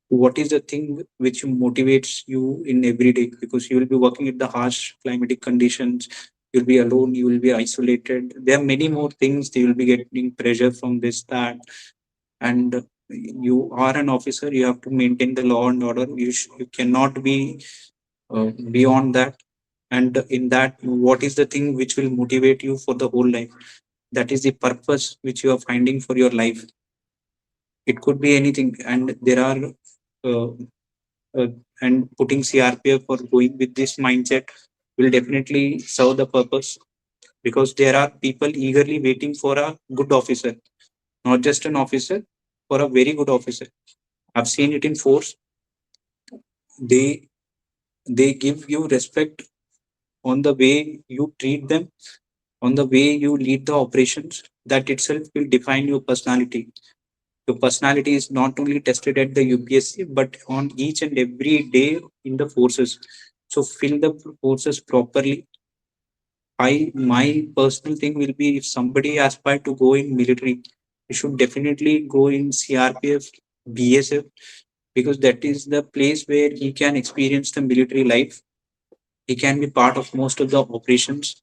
S2: What is the thing which motivates you in every day? Because you will be working at the harsh climatic conditions, you'll be alone, you will be isolated. There are many more things. You will be getting pressure from this, that, and You are an officer, you have to maintain the law and order. You cannot be beyond that. And in that, what is the thing which will motivate you for the whole life? That is the purpose which you are finding for your life. It could be anything, and there are uh, uh, and putting CRPF or going with this mindset will definitely serve the purpose, because there are people eagerly waiting for a good officer, not just an officer, for a very good officer. I've seen it in force. They they give you respect on the way you treat them, on the way you lead the operations. That itself will define your personality. Your personality is not only tested at the UPSC, but on each and every day in the forces. So fill the forces properly. My personal thing will be, if somebody aspire to go in military, you should definitely go in CRPF, BSF, because that is the place where he can experience the military life. He can be part of most of the operations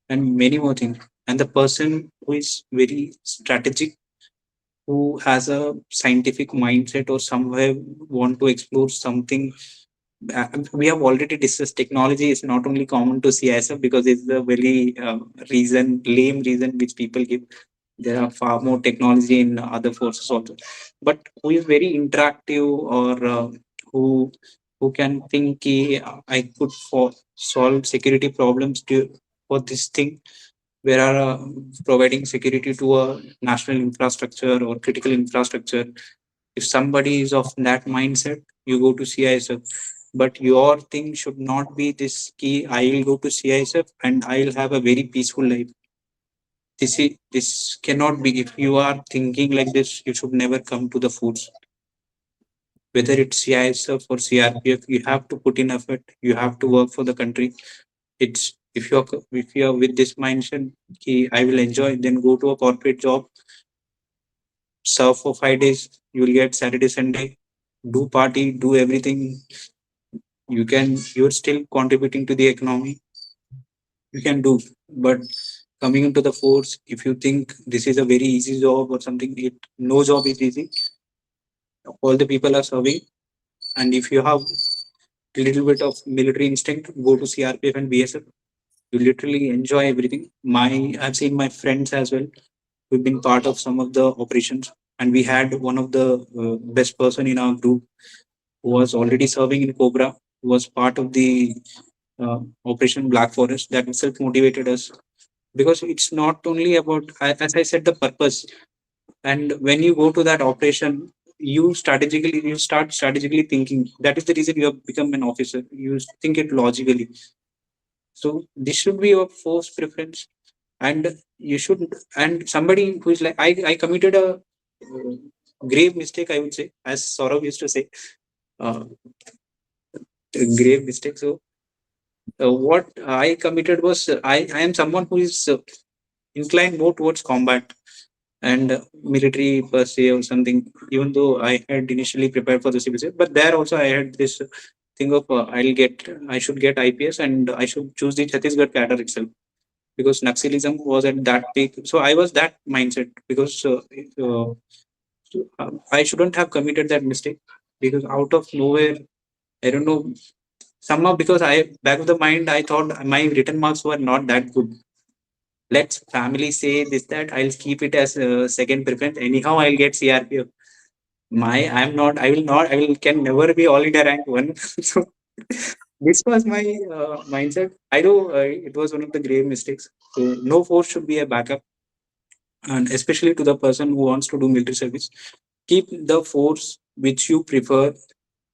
S2: and many more things. And the person who is very strategic, who has a scientific mindset, or somewhere want to explore something. We have already discussed technology is not only common to CISF, because it's the very lame reason which people give. There are far more technology in other forces also. But who is very interactive, or who who can think ki, I could solve security problems for this thing, where are providing security to a national infrastructure or critical infrastructure. If somebody is of that mindset, you go to CISF. But your thing should not be this key, I will go to CISF and I will have a very peaceful life. This cannot be. If you are thinking like this, you should never come to the foods. Whether it's CISF or CRPF, you have to put in effort. You have to work for the country. It's if you're with this mindset, ki, I will enjoy, then go to a corporate job, serve for 5 days, you will get Saturday, Sunday, do party, do everything. You're still contributing to the economy. You can do, but coming into the force, if you think this is a very easy job or something, no job is easy. All the people are serving, and if you have a little bit of military instinct, go to CRPF and BSF. You literally enjoy everything. I've seen my friends as well. We've been part of some of the operations, and we had one of the best person in our group who was already serving in Cobra, who was part of the Operation Black Forest. That itself motivated us, because it's not only about, as I said, the purpose. And when you go to that operation, you start strategically thinking. That is the reason you have become an officer. You think it logically. So this should be your first preference, and you should. And somebody who is like, I committed a grave mistake, I would say, as Saurav used to say, uh, a grave mistake. So what I committed was, I am someone who is inclined more towards combat and military per se or something. Even though I had initially prepared for the civil service, but there also I had this thing of I should get IPS, and I should choose the Chhattisgarh cadre itself, because Naxalism was at that peak. So I was that mindset, because I shouldn't have committed that mistake, because out of nowhere, I don't know, somehow, because I back of the mind I thought my written marks were not that good. Let's family say this, that I'll keep it as second preference. Anyhow, I'll get CRPF. I'm not. I will not. I will can never be all India rank one. So this was my mindset. I know it was one of the grave mistakes. So no force should be a backup, and especially to the person who wants to do military service, keep the force which you prefer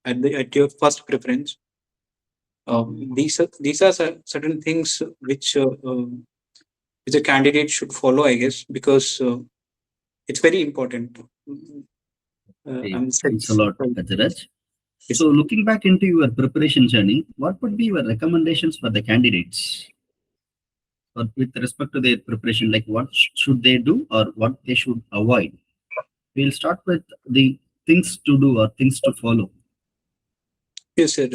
S2: at your first preference. These are certain things which a candidate should follow, I guess, because it's very important.
S1: Okay,
S2: I'm
S1: thanks a lot, Gajaraj.
S2: yes,
S1: So, looking back into your preparation journey, what would be your recommendations for the candidates, or with respect to their preparation? Like, what should they do or what they should avoid? We'll start with the things to do or things to follow.
S2: yes, sir.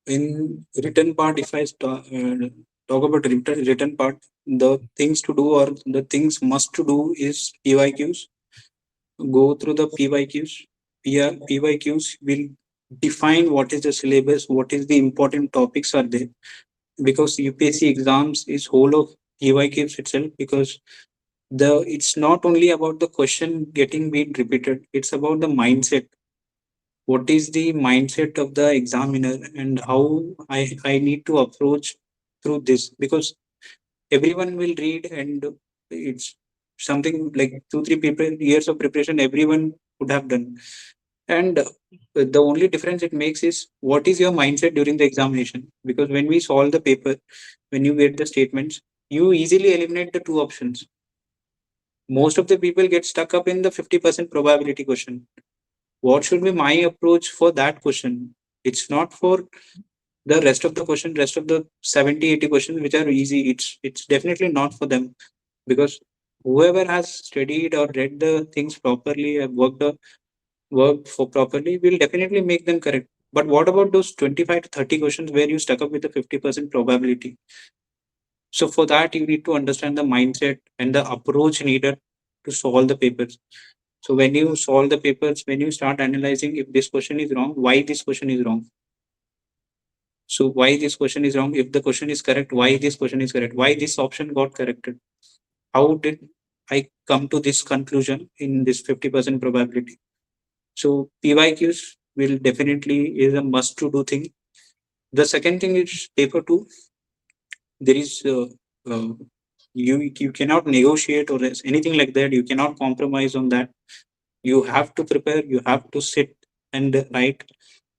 S2: In written part, if I talk about written part, the things to do or the things must to do is PYQs. go through the PYQs. PYQs will define what is the syllabus, what is the important topics are there, because UPSC exams is whole of PYQs itself, because it's not only about the question getting being repeated, it's about the mindset. What is the mindset of the examiner and how I need to approach through this, because everyone will read, and it's something like 2 3 years of preparation everyone would have done. And the only difference it makes is what is your mindset during the examination, because when we solve the paper, when you get the statements, you easily eliminate the two options. Most of the people get stuck up in the 50% probability question. What should be my approach for that question? It's not for the rest of the question, rest of the 70 80 questions which are easy. It's definitely not for them, because whoever has studied or read the things properly and worked for properly will definitely make them correct. But what about those 25 to 30 questions where you stuck up with the 50% probability? So for that, you need to understand the mindset and the approach needed to solve the papers. So when you solve the papers, when you start analyzing if this question is wrong, why this question is wrong. So why this question is wrong? If the question is correct, why this question is correct? Why this option got corrected? How did I come to this conclusion in this 50% probability? So PYQs will definitely is a must to do thing. The second thing is paper two. There is uh, you cannot negotiate or anything like that. You cannot compromise on that. You have to prepare. You have to sit and write.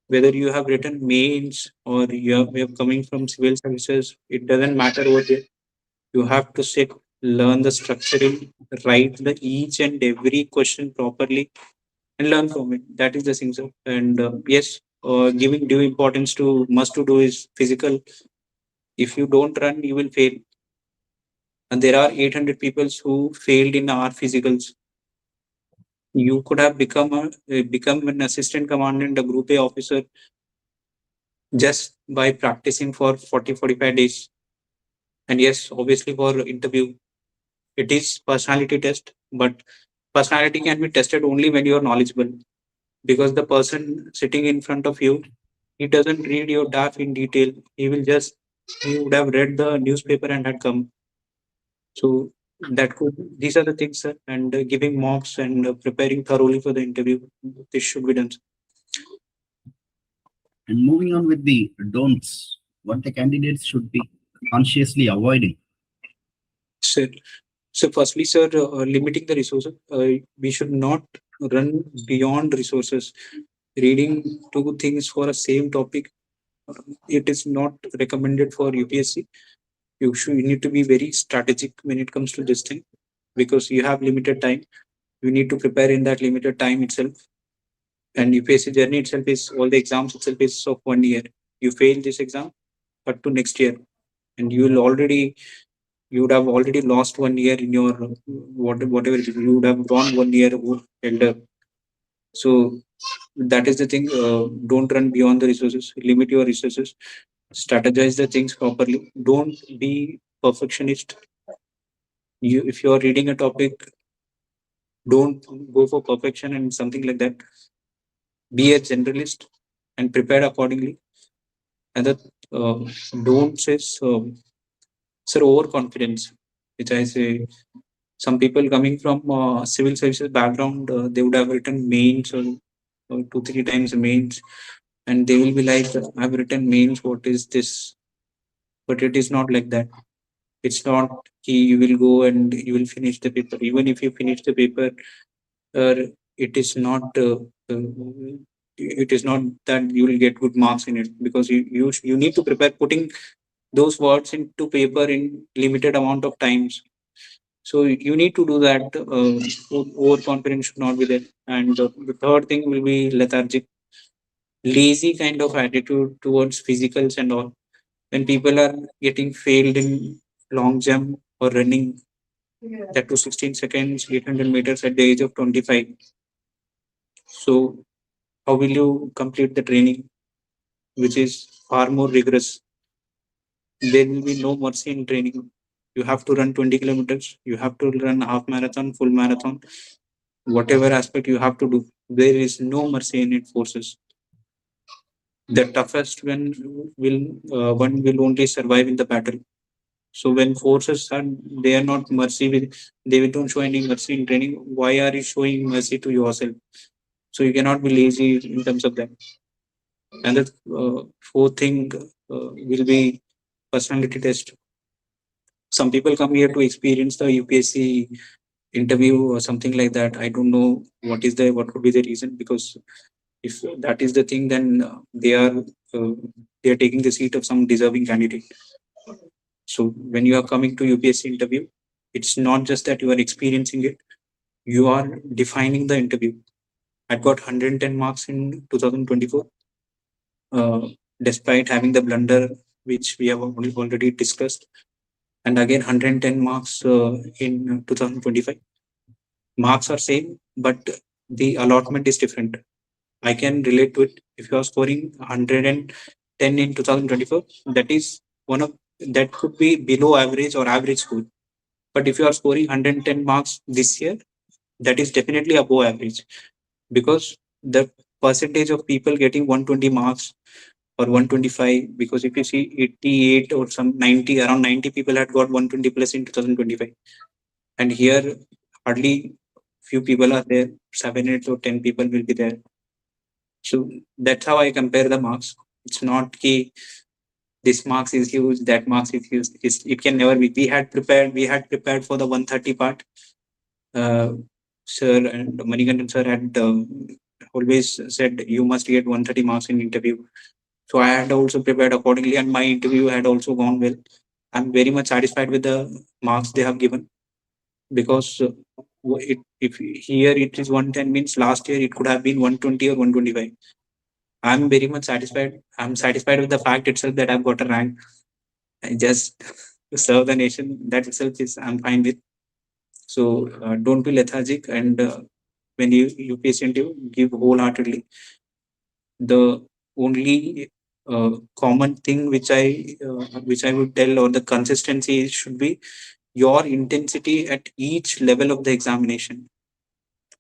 S2: Whether you have written mains or you're coming from civil services, it doesn't matter over there. You have to sit, learn the structuring, write the each and every question properly, and learn from it. That is the thing, sir. And yes, giving due importance to must to do is physical. If you don't run, you will fail. And there are 800 people who failed in our physicals. You could have become an assistant commandant, a group A officer, just by practicing for 40 45 days. And yes, obviously for interview, it is personality test, but personality can be tested only when you are knowledgeable, because the person sitting in front of you, he doesn't read your DAF in detail. He would have read the newspaper and had come. So these are the things, sir. And giving mocks and preparing thoroughly for the interview, this should be done.
S1: And moving on with the don'ts, what the candidates should be consciously avoiding.
S2: Sir, so firstly, sir, limiting the resources. We should not run beyond resources. Reading two things for a same topic, it is not recommended for UPSC. You need to be very strategic when it comes to this thing, because you have limited time. You need to prepare in that limited time itself. And UPSC journey itself is all the exams itself is of 1 year. You fail this exam, but to next year, and you would have already lost 1 year in your whatever it is. You would have gone 1 year elder. So that is the thing. Don't run beyond the resources. Limit your resources. Strategize the things properly. Don't be perfectionist. If you are reading a topic, don't go for perfection and something like that. Be a generalist and prepare accordingly. And the uh, don't say sir overconfidence, which I say some people coming from civil services background, they would have written mains or 2 3 times mains, and they will be like, I've written mains, what is this? But it is not like that. It's not you will go and you will finish the paper. Even if you finish the paper, uh, it is not uh, it is not that you will get good marks in it, because you need to prepare putting those words into paper in limited amount of times. So you need to do that. Overconfidence should not be there. And the third thing will be lethargic, lazy kind of attitude towards physicals and all. When people are getting failed in long jump or running, that to 16 seconds, 800 meters at the age of 25. So how will you complete the training, which is far more rigorous? There will be no mercy in training. You have to run 20 kilometers. You have to run half marathon, full marathon. whatever aspect you have to do, there is no mercy in it forces. The toughest one will only survive in the battle. So when forces are, they are not mercy with, they don't show any mercy in training. Why are you showing mercy to yourself? So you cannot be lazy in terms of that. And the fourth thing will be personality test. Some people come here to experience the UPSC interview or something like that. I don't know what could be the reason, because if that is the thing, then uh, they are taking the seat of some deserving candidate. So when you are coming to UPSC interview, it's not just that you are experiencing it, you are defining the interview. I got 110 marks in 2024, uh, despite having the blunder which we have already discussed, and again 110 marks in 2025. Marks are same, but the allotment is different. I can relate to it. If you are scoring 110 in 2024, that is one of that could be below average or average score. But if you are scoring 110 marks this year, that is definitely above average, because the percentage of people getting 120 marks or 125, because if you see 88 or some 90, around 90 people had got 120 plus in 2025, and here hardly few people are there, 7 8 or 10 people will be there. So that's how I compare the marks. It's not key this marks is huge, that marks is huge. It can never be. We had prepared for the 130 part. uh, Sir and Manikandan sir had always said you must get 130 marks in interview. So I had also prepared accordingly, and my interview had also gone well. I'm very much satisfied with the marks they have given, because if here it is 110, means last year it could have been 120 or 125. I'm very much satisfied. I'm satisfied with the fact itself that I've got a rank. I just to serve the nation. That itself is I'm fine with. So don't be lethargic, and when you patient, you give wholeheartedly. The only common thing which I would tell, or the consistency should be your intensity at each level of the examination.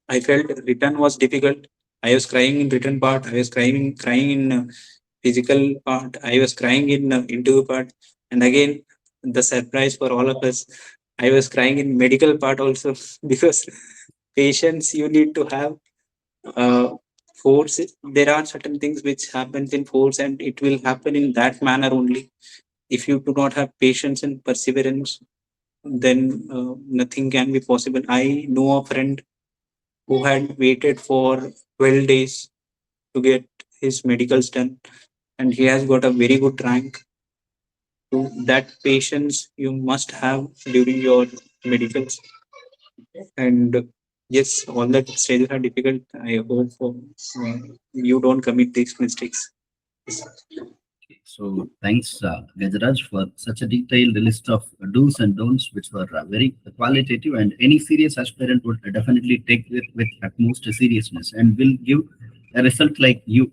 S2: I felt written was difficult. I was crying in written part. I was crying in physical part. I was crying in interview part. And again, the surprise for all of us, I was crying in medical part also, because patience you need to have. Uh, Force, there are certain things which happens in force, and it will happen in that manner only. If you do not have patience and perseverance, then nothing can be possible. I know a friend who had waited for 12 days to get his medicals done, and he has got a very good rank. So that patience you must have during your medicals. And yes, all that stages are difficult. I hope you don't commit these mistakes.
S1: So thanks, Gajaraj, for such a detailed list of do's and don'ts, which were very qualitative, and any serious aspirant would definitely take it with utmost seriousness and will give a result like you,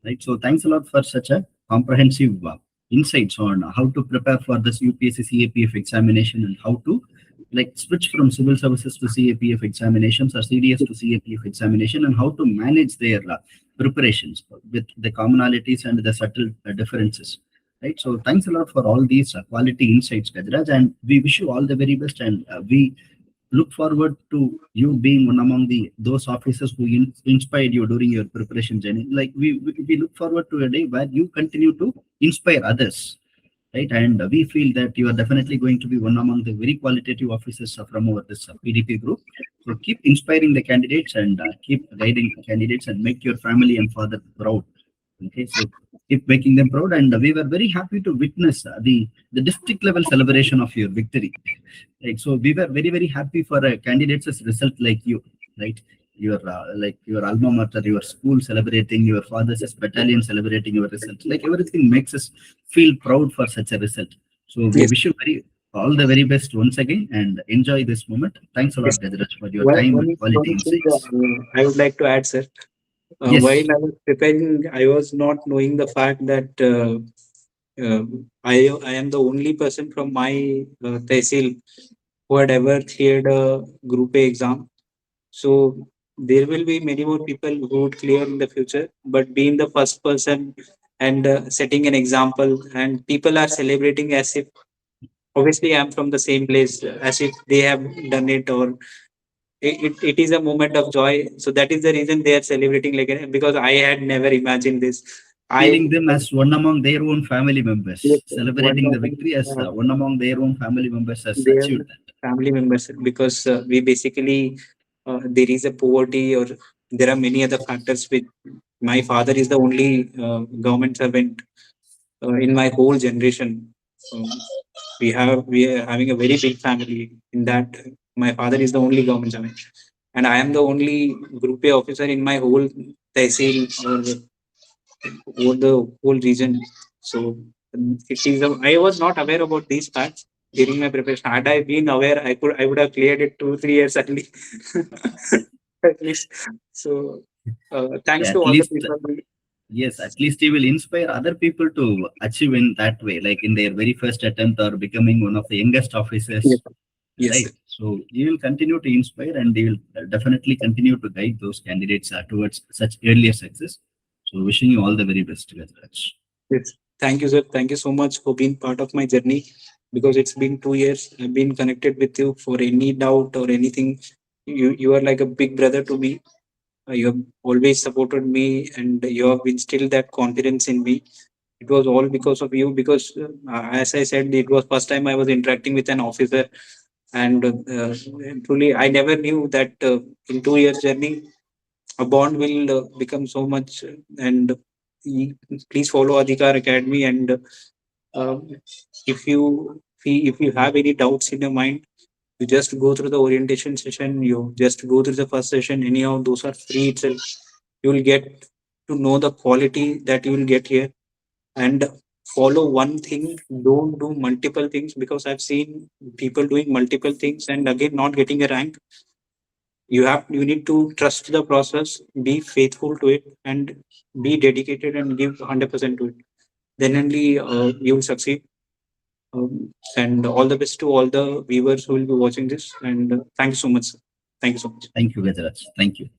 S1: right? So thanks a lot for such a comprehensive insights on how to prepare for this UPSC CAPF examination, and how to like switch from civil services to CAPF examinations or CDS to CAPF examination, and how to manage their preparations with the commonalities and the subtle differences. Right. So thanks a lot for all these quality insights, Gajaraj, and we wish you all the very best. And we look forward to you being one among the those officers who inspired you during your preparation journey. Like we look forward to a day where you continue to inspire others, right? And we feel that you are definitely going to be one among the very qualitative officers from our this PDP group. So keep inspiring the candidates, and keep guiding the candidates, and make your family and father proud. Okay, so keep making them proud, and we were very happy to witness the district level celebration of your victory. Right, so we were very happy for a candidate's result like you, right? Your like your alma mater, your school celebrating, your father's battalion celebrating your result. Like everything makes us feel proud for such a result. So we
S2: Yes,
S1: wish you very all the very best once again, and enjoy this moment. Thanks a
S2: yes.
S1: lot, Gajaraj, for your time and
S2: One
S1: quality
S2: thing
S1: insights.
S2: I would like to add, sir.
S1: Yes.
S2: While I was preparing, I was not knowing the fact that I am the only person from my tehsil who had ever cleared a Group A exam. So there will be many more people who would clear in the future, but being the first person and setting an example, and people are celebrating as if obviously I'm from the same place, as if they have done it, or it is a moment of joy. So that is the reason they are celebrating like because I had never imagined this. I
S1: Feeling them as one among their own family
S2: Yes,
S1: members,
S2: one
S1: celebrating the
S2: of them,
S1: victory as one among their own family members has
S2: they are
S1: achieved that.
S2: family members because we basically there is a poverty, or there are many other factors which my father is the only government servant in my whole generation. Um, we are having a very big family. In that, my father is the only government servant, and I am the only Group A officer in my whole tehsil or over the whole region. So it is. I was not aware about these facts during my preparation. Had I been aware, I would have cleared it 2 3 years early, at least. So thanks
S1: Yeah,
S2: to
S1: at
S2: all the
S1: least
S2: people.
S1: yes, at least you will inspire other people to achieve in that way, like in their very first attempt or becoming one of the youngest
S2: Yes,
S1: officers,
S2: yes,
S1: right?
S2: sir.
S1: So you will continue to inspire and you will definitely continue to guide those candidates towards such earlier success. So wishing you all the very best, Gajraj.
S2: Yes. Thank you, sir. Thank you so much for being part of my journey because it's been 2 years. I've been connected with you for any doubt or anything. You are like a big brother to me. You have always supported me and you have instilled that confidence in me. It was all because of you because as I said, it was first time I was interacting with an officer, and truly I never knew that in 2 years journey a bond will become so much. And please follow Adhikar Academy, and uh, if you have any doubts in your mind, you just go through the orientation session, you just go through the first session. Anyhow, those are free itself. You will get to know the quality that you will get here, and follow one thing. Don't do multiple things, because I've seen people doing multiple things and again not getting a rank. You need to trust the process, be faithful to it, and be dedicated and give 100% to it. Then only you will succeed. And all the best to all the viewers who will be watching this, and thank you so much, sir. Thank you so much.
S1: Thank you, Gajraj. Thank you.